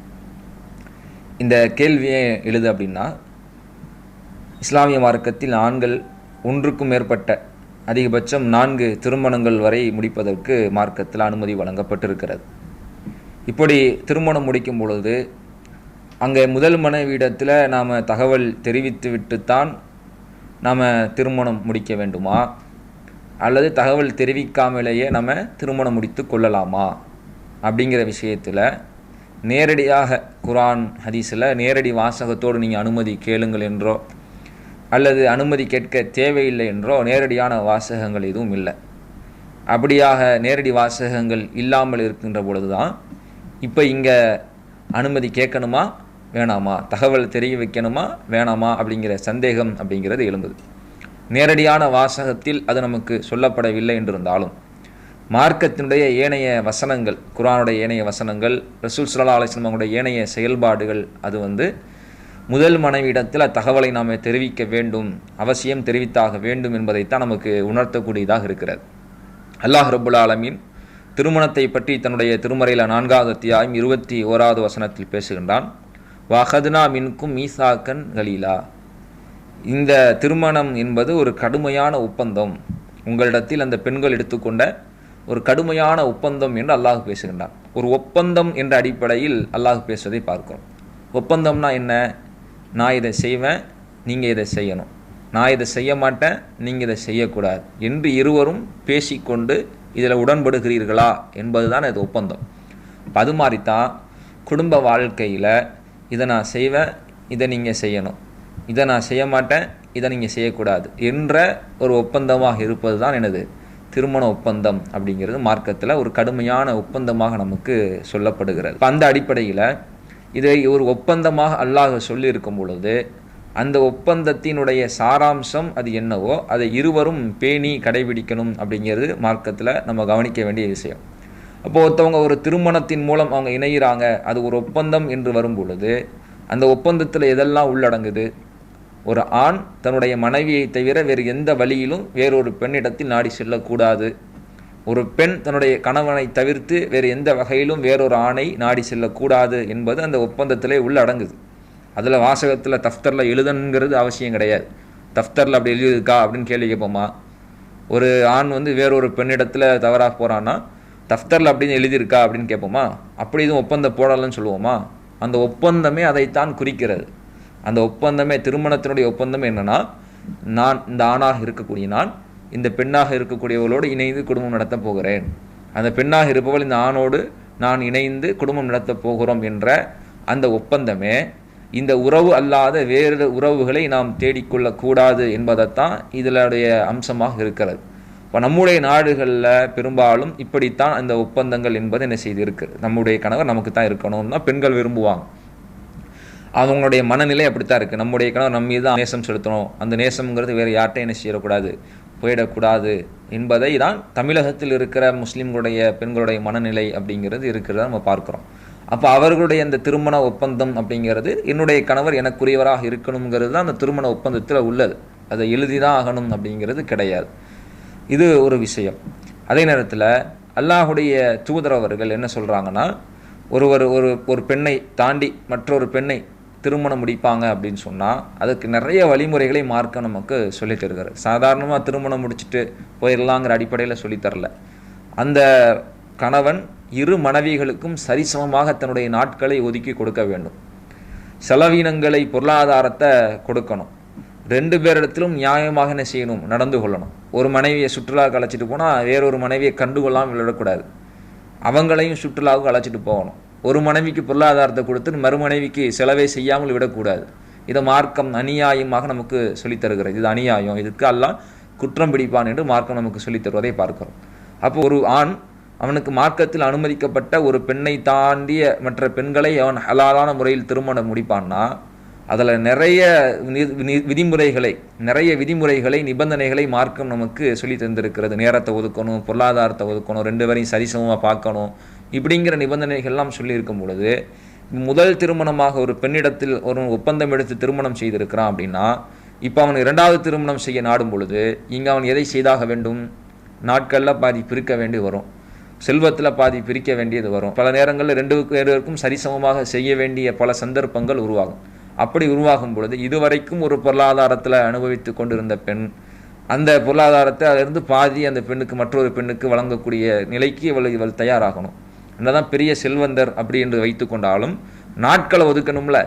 இந்த கேள்வியை எழுது அப்படின்னா, இஸ்லாமிய மார்க்கத்தில் ஆண்கள் ஒன்றுக்கும் மேற்பட்ட அதிகபட்சம் 4 திருமணங்கள் வரை முடிப்பதற்கு மார்க்கத்தில் அனுமதி வழங்கப்பட்டிருக்கிறது. இப்படி திருமணம் முடிக்கும் பொழுது அங்கே முதல் மனைவியிடத்தில் நாம் தகவல் தெரிவித்து விட்டுத்தான் நாம் திருமணம் முடிக்க வேண்டுமா, அல்லது தகவல் தெரிவிக்காமலேயே நம்ம திருமணம் முடித்து கொள்ளலாமா அப்படிங்கிற விஷயத்தில் நேரடியாக குர்ஆன் ஹதீஸில் நேரடி வாசகத்தோடு நீங்கள் அனுமதி கேளுங்கள் என்றோ அல்லது அனுமதி கேட்க தேவையில்லை என்றோ நேரடியான வாசகங்கள் எதுவும் இல்லை. அப்படியாக நேரடி வாசகங்கள் இல்லாமல் இருக்கின்ற பொழுது தான் இப்போ இங்கே அனுமதி கேட்கணுமா வேணாமா, தகவல் தெரிய வைக்கணுமா வேணாமா அப்படிங்கிற சந்தேகம் அப்படிங்கிறது எழும்புது. நேரடியான வாசகத்தில் அது நமக்கு சொல்லப்படவில்லை என்றிருந்தாலும் மார்க்கத்தினுடைய ஏனைய வசனங்கள், குர்ஆனுடைய ஏனைய வசனங்கள், ரசூல் ஸல்லல்லாஹு அலைஹி வஸல்லம் அவங்களுடைய ஏனைய செயல்பாடுகள் அது முதல் மனைவியிடத்தில் தகவலை நாம் தெரிவிக்க வேண்டும், அவசியம் தெரிவித்தாக வேண்டும் என்பதைத்தான் நமக்கு உணர்த்தக்கூடியதாக இருக்கிறது. அல்லாஹ் ரப்புல் ஆலமீன் திருமணத்தை பற்றி தன்னுடைய திருமறையில் 4வது அத்தியாயம் 21வது வசனத்தில் பேசுகின்றான். வஹத்னா மின்கும் மீசாக்கன் கலீலா. இந்த திருமணம் என்பது ஒரு கடுமையான ஒப்பந்தம், உங்களிடத்தில் அந்த பெண்கள் எடுத்துக்கொண்ட ஒரு கடுமையான ஒப்பந்தம் என்று அல்லாஹ் பேசுகின்றான். ஒரு ஒப்பந்தம் என்ற அடிப்படையில் அல்லாஹ் பேசுவதை பார்க்கிறோம். ஒப்பந்தம்னா என்ன? நான் இதை செய்வேன், நீங்கள் இதை செய்யணும், நான் இதை செய்ய மாட்டேன், நீங்கள் இதை செய்யக்கூடாது என்று இருவரும் பேசிக்கொண்டு இதில் உடன்படுகிறீர்களா என்பது தான் இது ஒப்பந்தம். அது மாதிரி தான் குடும்ப வாழ்க்கையில் இதை நான் செய்வேன், இதை நீங்கள் செய்யணும், இதை நான் செய்ய மாட்டேன், இதை நீங்கள் செய்யக்கூடாது என்ற ஒரு ஒப்பந்தமாக இருப்பது தான் எனது திருமண ஒப்பந்தம் அப்படிங்கிறது மார்க்கத்தில் ஒரு கடுமையான ஒப்பந்தமாக நமக்கு சொல்லப்படுகிறது. அந்த அடிப்படையில் இதை ஒரு ஒப்பந்தமாக அல்லாஹ் சொல்லியிருக்கும் பொழுது அந்த ஒப்பந்தத்தினுடைய சாராம்சம் அது என்னவோ அதை இருவரும் பேணி கடைபிடிக்கணும் அப்படிங்கிறது மார்க்கத்தில் நம்ம கவனிக்க வேண்டிய விஷயம். அப்போது ஒருத்தவங்க ஒரு திருமணத்தின் மூலம் அவங்க இணைகிறாங்க, அது ஒரு ஒப்பந்தம் என்று வரும் பொழுது அந்த ஒப்பந்தத்தில் எதெல்லாம் உள்ளடங்குது? ஒரு ஆண் தன்னுடைய மனைவியை தவிர வேறு எந்த வழியிலும் வேறொரு பெண்ணிடத்தில் நாடி செல்லக்கூடாது. ஒரு பெண் தன்னுடைய கணவனை தவிர்த்து வேறு எந்த வகையிலும் வேறொரு ஆணை நாடி செல்லக்கூடாது என்பது அந்த ஒப்பந்தத்திலே உள்ளடங்குது. அதில் வாசகத்தில் தஃப்தரில் எழுதணுங்கிறது அவசியம் கிடையாது. தஃப்தரில் அப்படி எழுதியிருக்கா அப்படின்னு கேள்வி கேட்போமா? ஒரு ஆண் வேறொரு பெண்ணிடத்தில் தவறாக போகிறான்னா தஃப்தரில் அப்படின்னு எழுதியிருக்கா அப்படின்னு கேட்போமா? அப்படி எதுவும் ஒப்பந்தம் போடலன்னு சொல்லுவோமா? அந்த ஒப்பந்தமே அதைத்தான் குறிக்கிறது. அந்த ஒப்பந்தமே, திருமணத்தினுடைய ஒப்பந்தம் என்னன்னா, நான் இந்த ஆணாக இருக்கக்கூடிய நான் இந்த பெண்ணாக இருக்கக்கூடியவளோடு இணைந்து குடும்பம் நடத்தப் போகிறேன், அந்த பெண்ணாக இருப்பவள் இந்த ஆணோடு நான் இணைந்து குடும்பம் நடத்தப் போகிறோம் என்ற அந்த ஒப்பந்தமே இந்த உறவு அல்லாத வேறு உறவுகளை நாம் தேடிக்கொள்ளக்கூடாது என்பதைத்தான் இதனுடைய அம்சமாக இருக்கிறது. இப்போ நம்முடைய நாடுகளில் பெரும்பாலும் இப்படித்தான் அந்த ஒப்பந்தங்கள் என்பது என்ன செய்து இருக்குது. நம்முடைய கணவர் நமக்கு தான் இருக்கணும் தான் பெண்கள் விரும்புவாங்க. அவங்களுடைய மனநிலை அப்படித்தான் இருக்குது. நம்முடைய கணவர் நம்ம மீது தான் நேசம் செலுத்தணும், அந்த நேசம்ங்கிறது வேறு யார்கிட்டையும் என்ன செய்யக்கூடாது, போயிடக்கூடாது என்பதை தான் தமிழகத்தில் இருக்கிற முஸ்லீம்களுடைய பெண்களுடைய மனநிலை அப்படிங்கிறது இருக்கிறத நம்ம பார்க்குறோம். அப்போ அவர்களுடைய அந்த திருமண ஒப்பந்தம் அப்படிங்கிறது என்னுடைய கணவர் எனக்குரியவராக இருக்கணுங்கிறது தான் அந்த திருமண ஒப்பந்தத்தில் உள்ளது. அதை எழுதி தான் ஆகணும் அப்படிங்கிறது கிடையாது. இது ஒரு விஷயம். அதே நேரத்தில் அல்லாஹுடைய தூதரவர்கள் என்ன சொல்கிறாங்கன்னா, ஒரு பெண்ணை தாண்டி மற்றொரு பெண்ணை திருமணம் முடிப்பாங்க அப்படின்னு சொன்னால் அதுக்கு நிறைய வழிமுறைகளை மார்க்க நமக்கு சொல்லித் தருகிறார். சாதாரணமாக திருமணம் முடிச்சுட்டு போயிடலாங்கிற அடிப்படையில் சொல்லித்தரல. அந்த கணவன் இரு மனைவிகளுக்கும் சரிசமமாக தன்னுடைய நாட்களை ஒதுக்கி கொடுக்க வேண்டும். செலவீனங்களை, பொருளாதாரத்தை கொடுக்கணும். 2 பேரிடத்திலும் நியாயமாக என்ன செய்யணும், நடந்து கொள்ளணும். ஒரு மனைவியை சுற்றுலாவுக்கு அழைச்சிட்டு போனால் வேறொரு மனைவியை கண்டுகொள்ளாமல் விடக்கூடாது, அவங்களையும் சுற்றுலாவுக்கு அழைச்சிட்டு போகணும். ஒரு மனைவிக்கு பொருளாதாரத்தை கொடுத்து மறுமனைவிக்கு செலவே செய்யாமல் விடக்கூடாது. இதை மார்க்கம் அநியாயமாக நமக்கு சொல்லித்தருகிறது. இது அநியாயம், இதுக்கு அல்லாஹ் குற்றம் பிடிப்பான் என்று மார்க்கம் நமக்கு சொல்லித் தருவதை பார்க்கிறோம். அப்போ ஒரு ஆண் அவனுக்கு மார்க்கத்தில் அனுமதிக்கப்பட்ட ஒரு பெண்ணை தாண்டிய மற்ற பெண்களை அவன் ஹலாலான முறையில் திருமணம் முடிப்பான்னா அதில் நிறைய விதிமுறைகளை நிபந்தனைகளை மார்க்கம் நமக்கு சொல்லி தந்திருக்கிறது. நேரத்தை ஒதுக்கணும், பொருளாதாரத்தை ஒதுக்கணும், 2 பேரையும் சரிசமமாக பார்க்கணும், இப்படிங்கிற நிபந்தனைகள்லாம் சொல்லியிருக்கும் பொழுது முதல் திருமணமாக ஒரு பெண்ணிடத்தில் ஒரு ஒப்பந்தம் எடுத்து திருமணம் செய்திருக்கிறான் அப்படின்னா இப்போ அவன் 2வது திருமணம் செய்ய நாடும் பொழுது இங்கே அவன் எதை செய்தாக வேண்டும்? நாட்களில் பாதி பிரிக்க வேண்டி வரும், செல்வத்தில் பாதி பிரிக்க வேண்டியது வரும். பல நேரங்களில் 2 பேருக்கும் சரிசமமாக செய்ய வேண்டிய பல சந்தர்ப்பங்கள் உருவாகும். அப்படி உருவாகும் பொழுது இதுவரைக்கும் ஒரு பொருளாதாரத்தில் அனுபவித்து கொண்டிருந்த பெண் அந்த பொருளாதாரத்தை அதிலிருந்து பாதி அந்த பெண்ணுக்கு, மற்றொரு பெண்ணுக்கு வழங்கக்கூடிய நிலைக்கு இவள் தயாராகணும். என்னதான் பெரிய செல்வந்தர் அப்படி என்று வைத்து கொண்டாலும் நாட்களை ஒதுக்கணும்ல.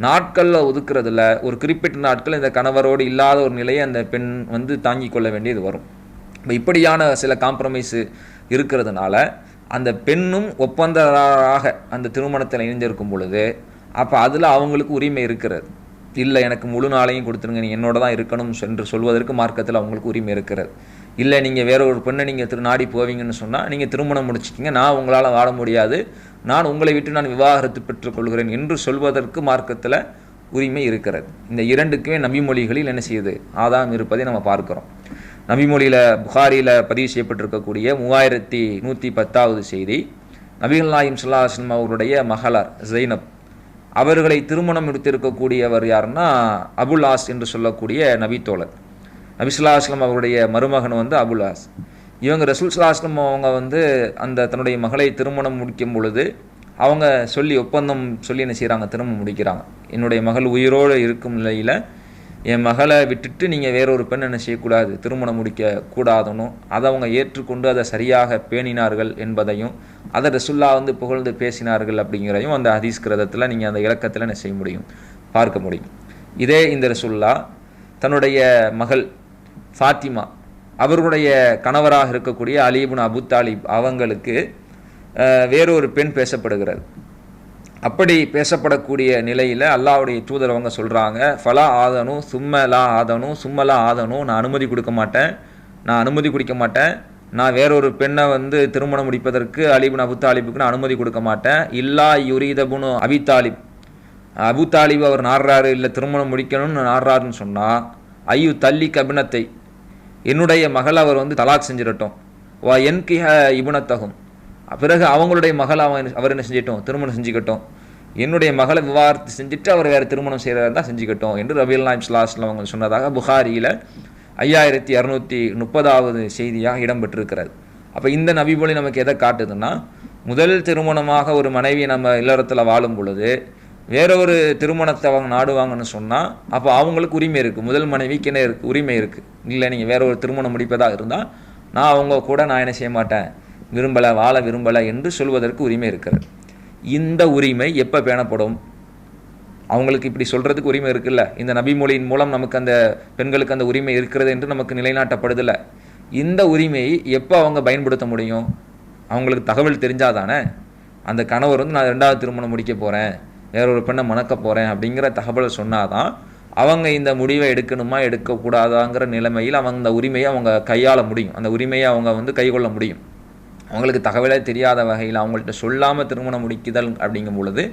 நாட்களில் ஒதுக்குறதுல ஒரு குறிப்பிட்ட நாட்கள் இந்த கணவரோடு இல்லாத ஒரு நிலையை அந்த பெண் தாங்கி கொள்ள வேண்டியது வரும். இப்படியான சில காம்ப்ரமைஸு இருக்கிறதுனால அந்த பெண்ணும் ஒப்பந்தராக அந்த திருமணத்தில் இணைஞ்சிருக்கும் பொழுது அப்போ அதில் அவங்களுக்கு உரிமை இருக்கிறது. இல்லை, எனக்கு முழு நாளையும் கொடுத்துருங்க, நீ என்னோட தான் இருக்கணும் என்று சொல்வதற்கு மார்க்கத்தில் அவங்களுக்கு உரிமை இருக்கிறது. இல்லை நீங்கள் வேற ஒரு பெண்ணை நீங்கள் நாடி போவீங்கன்னு சொன்னால் நீங்கள் திருமணம் முடிச்சிக்கிங்க, நான் உங்களால் வாழ முடியாது, நான் உங்களை விட்டு நான் விவாகரத்து பெற்றுக்கொள்கிறேன் என்று சொல்வதற்கு மார்க்கத்தில் உரிமை இருக்கிறது. இந்த இரண்டுக்குமே நபிமொழிகளில் என்ன செய்யுது, ஆதாரம் இருப்பதை நம்ம பார்க்கிறோம். நபிமொழியில் புகாரியில் பதிவு செய்யப்பட்டிருக்கக்கூடிய 3110வது செய்தி, நபிகள் நாயகம் ஸல்லல்லாஹு அலைஹி வஸல்லம் அவருடைய மகளார் ஜைனப் அவர்களை திருமணம் எடுத்திருக்கக்கூடியவர் யாருன்னா அபுல் ஆஸ் என்று சொல்லக்கூடிய நபித்தோழர். நபி ஸல்லல்லாஹு அலைஹி வஸல்லம் அவருடைய மருமகன் வந்து அபுல் ஆஸ். இவங்க ரசூல் ஸல்லல்லாஹு அலைஹி வஸல்லம் அவங்க வந்து அந்த தன்னுடைய மகளை திருமணம் முடிக்கும் பொழுது அவங்க ஒப்பந்தம் சொல்லி என்ன செய்கிறாங்க, திருமணம் முடிக்கிறாங்க. என்னுடைய மகள் உயிரோடு இருக்கும் நிலையில் என் மகளை விட்டுட்டு நீங்கள் வேறொரு பெண் என்ன செய்யக்கூடாது, திருமணம் முடிக்க கூடாதுன்னு அதை அவங்க ஏற்றுக்கொண்டு அதை சரியாக பேணினார்கள் என்பதையும், அதை ரசுல்லா வந்து புகழ்ந்து பேசினார்கள் அப்படிங்கிறதையும் அந்த ஹதீஸ் கிரதத்தில் நீங்கள் அந்த இலக்கத்தில் என்ன செய்ய முடியும், பார்க்க முடியும். இதே இந்த ரசுல்லா தன்னுடைய மகள் ஃபாத்திமா அவர்களுடைய கணவராக இருக்கக்கூடிய அலி இப்னு அபு தாலிப் அவங்களுக்கு வேறொரு பெண் பேசப்படுகிறது. அப்படி பேசப்படக்கூடிய நிலையில் அல்லாஹ்வுடைய தூதர் அவங்க சொல்கிறாங்க, ஃபலா ஆதனும் சும்மலா ஆதனும் சும்மலா ஆதனும், நான் அனுமதி கொடுக்க மாட்டேன், நான் வேறொரு பெண்ணை வந்து திருமணம் முடிப்பதற்கு அலி இப்னு அபு தாலிபுக்கு நான் அனுமதி கொடுக்க மாட்டேன். இல்லா யுரீதபுனு அபி தாலிப், அபு தாலிப் அவர் நாடுறாரு, இல்லை திருமணம் முடிக்கணும்னு நாடுறாருன்னு சொன்னால் ஐயு தள்ளி கபினத்தை, என்னுடைய மகள் அவர் வந்து தலாக் செஞ்சிடட்டும், வா என்கிஹ இபுனத்தகும், பிறகு அவங்களுடைய மகள் அவர் என்ன செஞ்சிட்டோம், திருமணம் செஞ்சுக்கட்டும், என்னுடைய மகளை விவாகரத்து செஞ்சுட்டு அவர் வேறு திருமணம் செய்கிறதா தான் செஞ்சுக்கட்டும் என்று நபிகள் நாயகம் ஸல்லல்லாஹு அலைஹி வஸல்லம் அவங்க சொன்னதாக புகாரியில் 5630வது செய்தியாக இடம்பெற்றிருக்கிறது. அப்போ இந்த நபிமொழி நமக்கு எதை காட்டுதுன்னா, முதல் திருமணமாக ஒரு மனைவி நம்ம இல்லறத்தில் வாழும் பொழுது வேறொரு திருமணத்தை அவங்க நாடுவாங்கன்னு சொன்னால் அப்போ அவங்களுக்கு உரிமை இருக்குது, முதல் மனைவிக்கு என்ன இருக்குது, உரிமை இருக்குது. இல்லை நீங்கள் வேற ஒரு திருமணம் முடிப்பதாக இருந்தால் நான் அவங்க கூட நான் என்ன செய்ய மாட்டேன், வாழ விரும்பலை என்று சொல்வதற்கு உரிமை இருக்கிறது. இந்த உரிமை எப்போ பேணப்படும், அவங்களுக்கு இப்படி சொல்கிறதுக்கு உரிமை இருக்குல்ல, இந்த நபிமொழியின் மூலம் நமக்கு அந்த பெண்களுக்கு அந்த உரிமை இருக்கிறது என்று நமக்கு நிலைநாட்டப்படுதில்ல. இந்த உரிமையை எப்போ அவங்க பயன்படுத்த முடியும், அவங்களுக்கு தகவல் தெரிஞ்சாதானே. அந்த கணவர் வந்து நான் 2வது திருமணம் முடிக்க போகிறேன், வேறொரு பெண்ணை மணக்க போகிறேன் அப்படிங்கிற தகவலை சொன்னாதான் அவங்க இந்த முடிவை எடுக்கணுமா எடுக்கக்கூடாதாங்கிற நிலைமையில் அவங்க அந்த உரிமையை அவங்க கையாள முடியும், அந்த உரிமையை அவங்க வந்து கைக்கொள்ள முடியும். அவங்களுக்கு தகவலே தெரியாத வகையில் அவங்கள்ட்ட சொல்லாமல் திருமணம் முடிக்குதல் அப்படிங்கும் பொழுது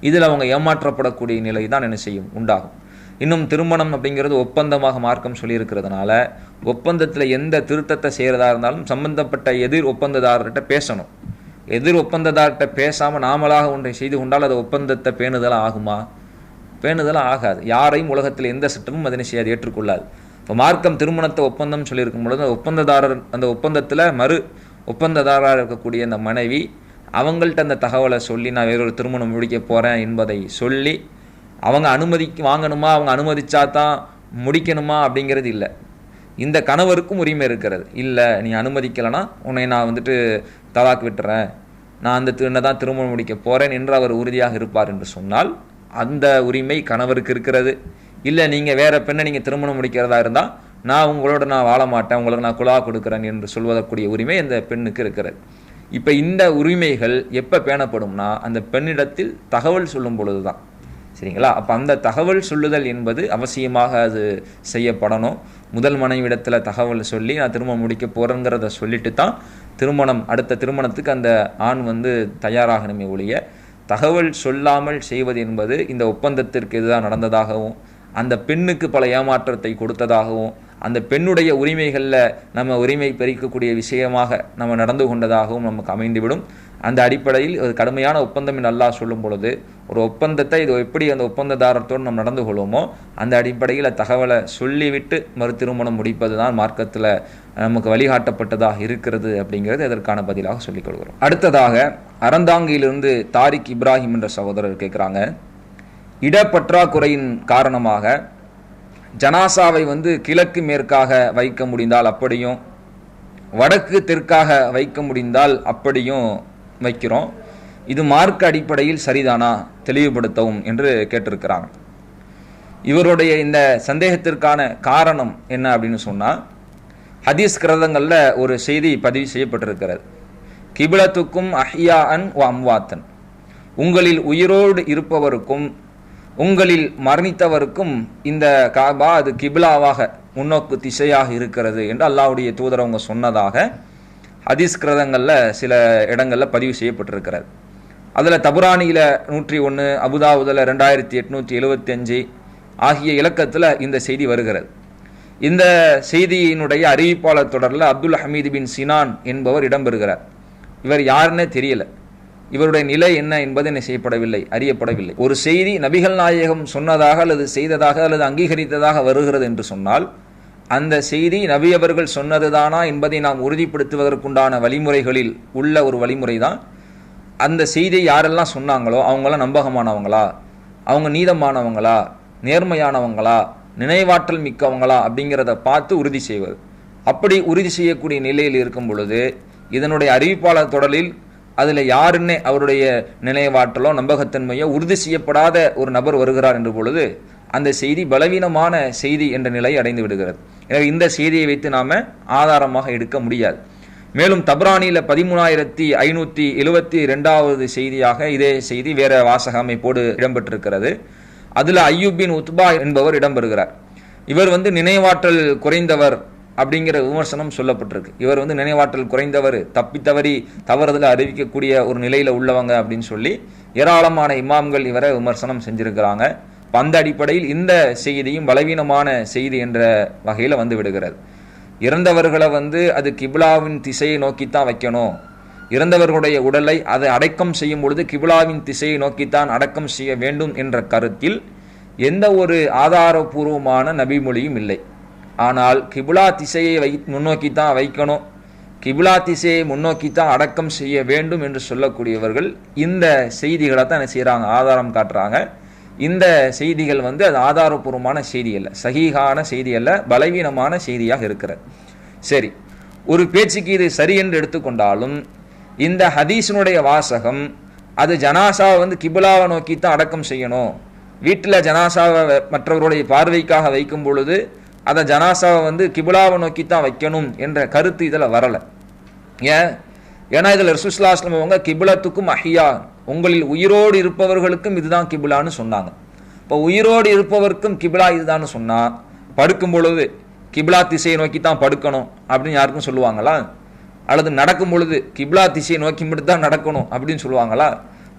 இதில் அவங்க ஏமாற்றப்படக்கூடிய நிலை தான் என்ன செய்யும், உண்டாகும். இன்னும் திருமணம் அப்படிங்கிறது ஒப்பந்தமாக மார்க்கம் சொல்லியிருக்கிறதுனால ஒப்பந்தத்தில் எந்த திருத்தத்தை செய்கிறதா இருந்தாலும் சம்பந்தப்பட்ட எதிர் ஒப்பந்ததாரர்கிட்ட பேசணும். எதிர் ஒப்பந்ததார்கிட்ட பேசாமல் நாமளாக ஒன்றை செய்து கொண்டால் அது ஒப்பந்தத்தை பேணுதலாக ஆகுமா, பேணுதலாக ஆகாது. யாரையும் உலகத்தில் எந்த சட்டமும் அதனை செய்யாது, ஏற்றுக்கொள்ளாது. இப்போ மார்க்கம் திருமணத்தை ஒப்பந்தம் சொல்லியிருக்கும் பொழுது ஒப்பந்ததாரர் அந்த ஒப்பந்தத்தில் மறு ஒப்பந்ததாரராக இருக்கக்கூடிய அந்த மனைவி அவங்கள்ட்ட அந்த தகவலை சொல்லி நான் வேறொரு திருமணம் முடிக்க போகிறேன் என்பதை சொல்லி அவங்க வாங்கணுமா, அவங்க அனுமதிச்சா தான் முடிக்கணுமா அப்படிங்கிறது இல்லை. இந்த கணவருக்கும் உரிமை இருக்கிறது. இல்லை நீ அனுமதிக்கலைன்னா உன்னை நான் வந்துட்டு தலாக் விட்டுறேன், நான் அந்த தான் திருமணம் முடிக்க போகிறேன் என்று அவர் உறுதியாக இருப்பார் என்று சொன்னால் அந்த உரிமை கணவருக்கு இருக்கிறது. இல்லை நீங்கள் வேறு பெண்ணை நீங்கள் திருமணம் முடிக்கிறதா இருந்தால் நான் உங்களோட நான் வாழ மாட்டேன், உங்களுக்கு நான் குலா கொடுக்குறேன் என்று சொல்வதற்குரிய உரிமை அந்த பெண்ணுக்கு இருக்கிறது. இப்போ இந்த உரிமைகள் எப்போ பேணப்படும்னா அந்த பெண்ணிடத்தில் தகவல் சொல்லும் பொழுது தான், சரிங்களா. அப்போ அந்த தகவல் சொல்லுதல் என்பது அவசியமாக அது செய்யப்படணும். முதல் மனைவிடத்தில் தகவல் சொல்லி நான் திருமணம் முடிக்க போகிறேங்கிறத சொல்லிட்டு தான் அடுத்த திருமணத்துக்கு அந்த ஆண் வந்து தயாராகணுமே ஒழிய தகவல் சொல்லாமல் செய்வது என்பது இந்த ஒப்பந்தத்திற்கு எதுதான் நடந்ததாகவும் அந்த பெண்ணுக்கு பல ஏமாற்றத்தை கொடுத்ததாகவும் அந்த பெண்ணுடைய உரிமைகளில் நம்ம உரிமை பறிக்கக்கூடிய விஷயமாக நம்ம நடந்து கொண்டதாகவும் நமக்கு அமைந்துவிடும். அந்த அடிப்படையில் ஒரு கடுமையான ஒப்பந்தம் என்று அல்லாஹ் சொல்லும் பொழுது ஒரு ஒப்பந்தத்தை இது எப்படி அந்த ஒப்பந்ததாரத்தோடு நம்ம நடந்து கொள்வோமோ அந்த அடிப்படையில் தகவலை சொல்லிவிட்டு மறு திருமணம் முடிப்பது தான் மார்க்கத்தில் நமக்கு வழிகாட்டப்பட்டதாக இருக்கிறது அப்படிங்கிறது அதற்கான பதிலாக சொல்லிக் கொள்கிறோம். அடுத்ததாக அறந்தாங்கியிலிருந்து தாரிக் இப்ராஹிம் என்ற சகோதரர் கேட்குறாங்க, இடப்பற்றாக்குறையின் காரணமாக ஜனாசாவை வந்து கிழக்கு மேற்காக வைக்க முடிந்தால் அப்படியும் வடக்கு தெற்காக வைக்க முடிந்தால் அப்படியும் வைக்கிறோம், இது மார்க்க அடிப்படையில் சரிதானா தெளிவுபடுத்தவும் என்று கேட்டிருக்கிறாங்க. இவருடைய இந்த சந்தேகத்திற்கான காரணம் என்ன அப்படின்னு சொன்னால் ஹதீஸ் கிரந்தங்களில் ஒரு செய்தி பதிவு செய்யப்பட்டிருக்கிறது. கிபிலத்துக்கும் அஹ்யாஅன் வ அம்வாத்தன், உங்களில் உயிரோடு இருப்பவருக்கும் உங்களில் மரணித்தவருக்கும் இந்த காபா அது கிபிலாவாக முன்னோக்கு திசையாக இருக்கிறது என்று அல்லாஹ்வுடைய தூதர் அவங்க சொன்னதாக ஹதீஸ் கிரந்தங்களில் சில இடங்களில் பதிவு செய்யப்பட்டிருக்கிறது. அதில் தபுரானியில் 101, அபுதாவுதில் 2875 ஆகிய இலக்கத்தில் இந்த செய்தி வருகிறது. இந்த செய்தியினுடைய அறிவிப்பாளர் தொடரில் அப்துல் ஹமீது பின் சினான் என்பவர் இடம்பெறுகிறார். இவர் யாருன்னே தெரியல, இவருடைய நிலை என்ன என்பது என்ன செய்யப்படவில்லை, அறியப்படவில்லை. ஒரு செய்தி நபிகள் நாயகம் சொன்னதாக அல்லது செய்ததாக அல்லது அங்கீகரித்ததாக வருகிறது என்று சொன்னால் அந்த செய்தி நபி அவர்கள் சொன்னதுதானா என்பதை நாம் உறுதிப்படுத்துவதற்குண்டான வழிமுறைகளில் உள்ள ஒரு வழிமுறை தான் அந்த செய்தியை யாரெல்லாம் சொன்னாங்களோ அவங்களாம் நம்பகமானவங்களா, அவங்க நீதமானவங்களா, நேர்மையானவங்களா, நினைவாற்றல் மிக்கவங்களா அப்படிங்கிறத பார்த்து உறுதி செய்வது. அப்படி உறுதி செய்யக்கூடிய நிலையில் இருக்கும் பொழுது இதனுடைய அறிவிப்பாளர் தொடரில் அதில் யாருன்னே அவருடைய நினைவாற்றலோ நம்பகத்தன்மையோ உறுதி செய்யப்படாத ஒரு நபர் வருகிறார் என்ற பொழுது அந்த செய்தி பலவீனமான செய்தி என்ற நிலை அடைந்து விடுகிறது. எனவே இந்த செய்தியை வைத்து நாம் ஆதாரமாக எடுக்க முடியாது. மேலும் தப்ரானியில் 13572வது செய்தியாக இதே செய்தி வேற வாசக அமைப்போடு இடம்பெற்றிருக்கிறது. அதில் அய்யூப் பின் உத்பா என்பவர் இடம்பெறுகிறார். இவர் நினைவாற்றல் குறைந்தவர் அப்படிங்கிற விமர்சனம் சொல்லப்பட்டிருக்கு. இவர் நினைவாற்றல் குறைந்தவர், தப்பித்தவறி தவறுதல அறிவிக்கக்கூடிய ஒரு நிலையில் உள்ளவங்க அப்படின்னு சொல்லி ஏராளமான இமாம்கள் இவரை விமர்சனம் செஞ்சிருக்கிறாங்க. அந்த அடிப்படையில் இந்த செய்தியும் பலவீனமான செய்தி என்ற வகையில் வந்து விடுகிறது. இறந்தவர்களை அது கிப்லாவின் திசையை நோக்கித்தான் வைக்கணும், இறந்தவர்களுடைய உடலை அதை அடக்கம் செய்யும் பொழுது கிப்லாவின் திசையை நோக்கித்தான் அடக்கம் செய்ய வேண்டும் என்ற கருத்தில் எந்த ஒரு ஆதாரபூர்வமான நபிமொழியும் இல்லை. ஆனால் கிப்லா திசையை முன்னோக்கித்தான் வைக்கணும், கிப்லா திசையை முன்னோக்கித்தான் அடக்கம் செய்ய வேண்டும் என்று சொல்லக்கூடியவர்கள் இந்த செய்திகளை தான் என்ன செய்கிறாங்க, ஆதாரம் காட்டுறாங்க. இந்த செய்திகள் அது ஆதாரபூர்வமான செய்தி அல்ல, சஹீஹான செய்தி அல்ல, பலவீனமான செய்தியாக இருக்கிறது. சரி, ஒரு பேச்சுக்கு இது சரி என்று எடுத்துக்கொண்டாலும் இந்த ஹதீஸினுடைய வாசகம் அது ஜனாசாவை கிப்லாவை நோக்கித்தான் அடக்கம் செய்யணும், வீட்டில் ஜனாசாவை மற்றவருடைய பார்வைக்காக வைக்கும் பொழுது அதை ஜனாசாவை கிப்லாவை நோக்கித்தான் வைக்கணும் என்ற கருத்து இதில் வரலை. ஏன்னா இதில் ரசூலுல்லாஹி ஸல்லல்லாஹு அலைஹி வஸல்லம் அவங்க கிப்லத்துக்கும் அஹியா, உங்களில் உயிரோடு இருப்பவர்களுக்கும் இதுதான் கிப்லான்னு சொன்னாங்க. இப்போ உயிரோடு இருப்பவருக்கும் கிப்லா இதுதான் சொன்னால் படுக்கும் பொழுது கிப்லா திசையை நோக்கி தான் படுக்கணும் அப்படின்னு யாருக்கும் சொல்லுவாங்களா? அல்லது நடக்கும் பொழுது கிப்லா திசையை நோக்கி மட்டும் தான் நடக்கணும் அப்படின்னு சொல்லுவாங்களா?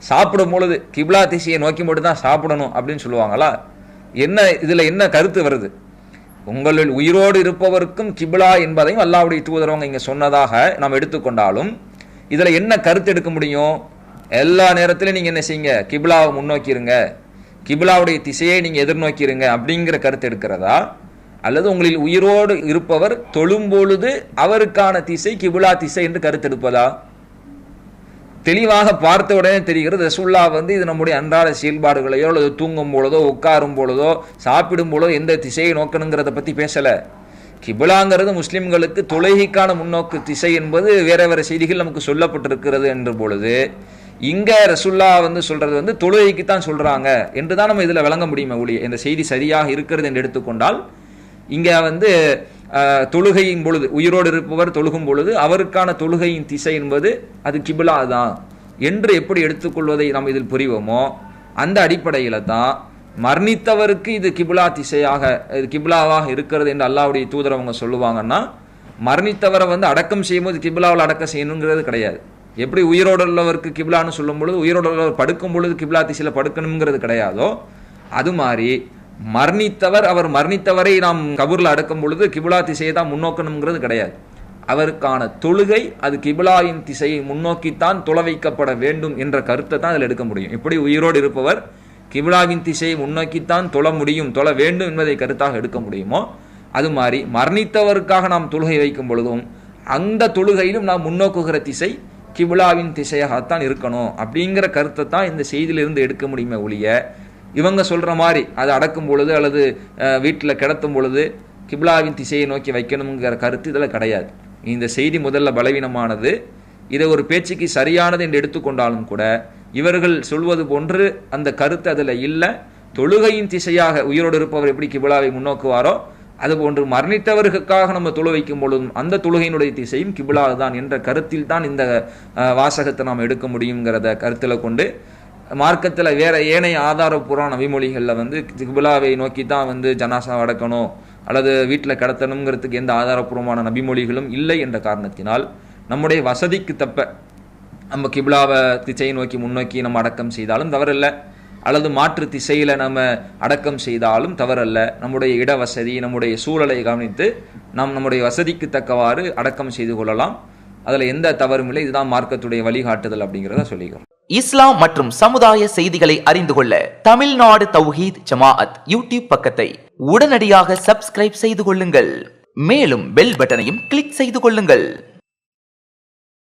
சாப்பிடும் பொழுது கிப்லா திசையை நோக்கி மட்டும் தான் சாப்பிடணும் அப்படின்னு சொல்லுவாங்களா? என்ன இதில் என்ன கருத்து வருது? உங்களில் உயிரோடு இருப்பவருக்கும் கிப்லா என்பதையும் அல்லாஹ்வுடைய தூதரவங்க இங்கே சொன்னதாக நாம் எடுத்துக்கொண்டாலும் இதில் என்ன கருத்து எடுக்க முடியும்? எல்லா நேரத்திலும் நீங்கள் என்ன செய்யுங்க, கிப்லாவை முன்னோக்கிருங்க, கிப்லாவுடைய திசையை நீங்கள் எதிர்நோக்கிருங்க அப்படிங்கிற கருத்து எடுக்கிறதா? அல்லது உங்களில் உயிரோடு இருப்பவர் தொழும் பொழுது அவருக்கான திசை கிப்லா திசை என்று கருத்தெடுப்பதா? தெளிவாக பார்த்த உடனே தெரிகிறது ரசூலுல்லாஹ் இது நம்முடைய அன்றாட செயல்பாடுகளையோ அல்லது தூங்கும் பொழுதோ உட்காரும் பொழுதோ சாப்பிடும் பொழுதோ எந்த திசையை நோக்கணுங்கிறத பற்றி பேசலை. கிப்லாங்கிறது முஸ்லிம்களுக்கு தொழுகைக்கான முன்னோக்கு திசை என்பது வேற வேற செய்திகள் நமக்கு சொல்லப்பட்டிருக்கிறது என்ற பொழுது இங்கே ரசூலுல்லாஹ் சொல்றது தொழுகைக்கு தான் சொல்றாங்க என்று தான் நம்ம இதில் விளங்க முடியுமே ஒழிய இந்த செய்தி சரியாக இருக்கிறது என்று எடுத்துக்கொண்டால் இங்கே தொழுகையின் பொழுது உயிரோடு இருப்பவர் தொழுகும் பொழுது அவருக்கான தொழுகையின் திசை என்பது அது கிப்லா தான் என்று எப்படி எடுத்துக்கொள்வதை நாம் இதில் புரிவோமோ அந்த அடிப்படையில் தான் மரணித்தவருக்கு இது கிப்லா திசையாக கிப்லாவாக இருக்கிறது என்று அல்லாஹ்வுடைய தூதர் அவங்க சொல்லுவாங்கன்னா மரணித்தவரை அடக்கம் செய்யும்போது கிப்லாவில் அடக்கம் செய்யணுங்கிறது கிடையாது. எப்படி உயிரோடு உள்ளவருக்கு கிப்லான்னு சொல்லும் பொழுது உயிரோடு உள்ளவர் படுக்கும் பொழுது கிப்லா திசையில் படுக்கணுங்கிறது கிடையாதோ அது மாதிரி மரணித்தவர் அவர் மரணித்தவரை நாம் கபூரில் அடக்கும் பொழுது கிப்லா திசையை தான் முன்னோக்கணுங்கிறது கிடையாது. அவருக்கான தொழுகை அது கிப்லாவின் திசையை முன்னோக்கித்தான் தொலை வைக்கப்பட வேண்டும் என்ற கருத்தை தான் அதில் எடுக்க முடியும். எப்படி உயிரோடு இருப்பவர் கிப்லாவின் திசையை முன்னோக்கித்தான் தொழ முடியும், தொழ வேண்டும் என்பதை கருத்தாக எடுக்க முடியுமோ அது மாதிரி மரணித்தவருக்காக நாம் தொழுகை வைக்கும் பொழுதும் அந்த தொழுகையிலும் நாம் முன்னோக்குகிற திசை கிப்லாவின் திசையாகத்தான் இருக்கணும் அப்படிங்கிற கருத்தை தான் இந்த செய்தியிலிருந்து எடுக்க முடியுமே ஒழிய இவங்க சொல்கிற மாதிரி அதை அடக்கும் பொழுது அல்லது வீட்டில் கிடத்தும் பொழுது கிப்லாவின் திசையை நோக்கி வைக்கணுங்கிற கருத்து இதில் கிடையாது. இந்த செய்தி முதல்ல பலவீனமானது. இதை ஒரு பேச்சுக்கு சரியானது என்று எடுத்துக்கொண்டாலும் கூட இவர்கள் சொல்வது போன்று அந்த கருத்து அதில் இல்லை. தொழுகையின் திசையாக உயிரோடு இருப்பவர் எப்படி கிப்லாவை முன்னோக்குவாரோ அதுபோன்று மரணித்தவர்களுக்காக நம்ம தொழு வைக்கும் பொழுதும் அந்த தொழுகையினுடைய திசையும் கிப்லா தான் என்ற கருத்தில் தான் இந்த வாசகத்தை நாம் எடுக்க முடியுங்கிறத கருத்தில் கொண்டு மார்க்கத்தில் வேற ஏனைய ஆதாரபூர்வ நபிமொழிகளில் கிப்லாவை நோக்கி தான் ஜனாசா அடக்கணும் அல்லது வீட்டில் கடத்தணுங்கிறதுக்கு எந்த ஆதாரப்பூர்வமான நபிமொழிகளும் இல்லை என்ற காரணத்தினால் நம்முடைய வசதிக்கு தப்ப நம்ம கிப்லாவை திசையை நோக்கி முன்னோக்கி நம்ம அடக்கம் செய்தாலும் தவறல்ல, அல்லது மாற்று திசையில் நம்ம அடக்கம் செய்தாலும் தவறல்ல. நம்முடைய இட வசதி, நம்முடைய சூழலை கவனித்து நாம் நம்முடைய வசதிக்கு தக்கவாறு அடக்கம் செய்து கொள்ளலாம். அதில் எந்த தவறும் இல்லை. இதுதான் மார்க்கத்துடைய வழிகாட்டுதல் அப்படிங்கிறத சொல்லிக்கிறோம். இஸ்லாம் மற்றும் சமுதாய செய்திகளை அறிந்து கொள்ள தமிழ்நாடு தௌஹீத் ஜமாஅத் யூடியூப் பக்கத்தை உடனடியாக சப்ஸ்கிரைப் செய்து கொள்ளுங்கள். மேலும் பெல் பட்டனையும் கிளிக் செய்து கொள்ளுங்கள்.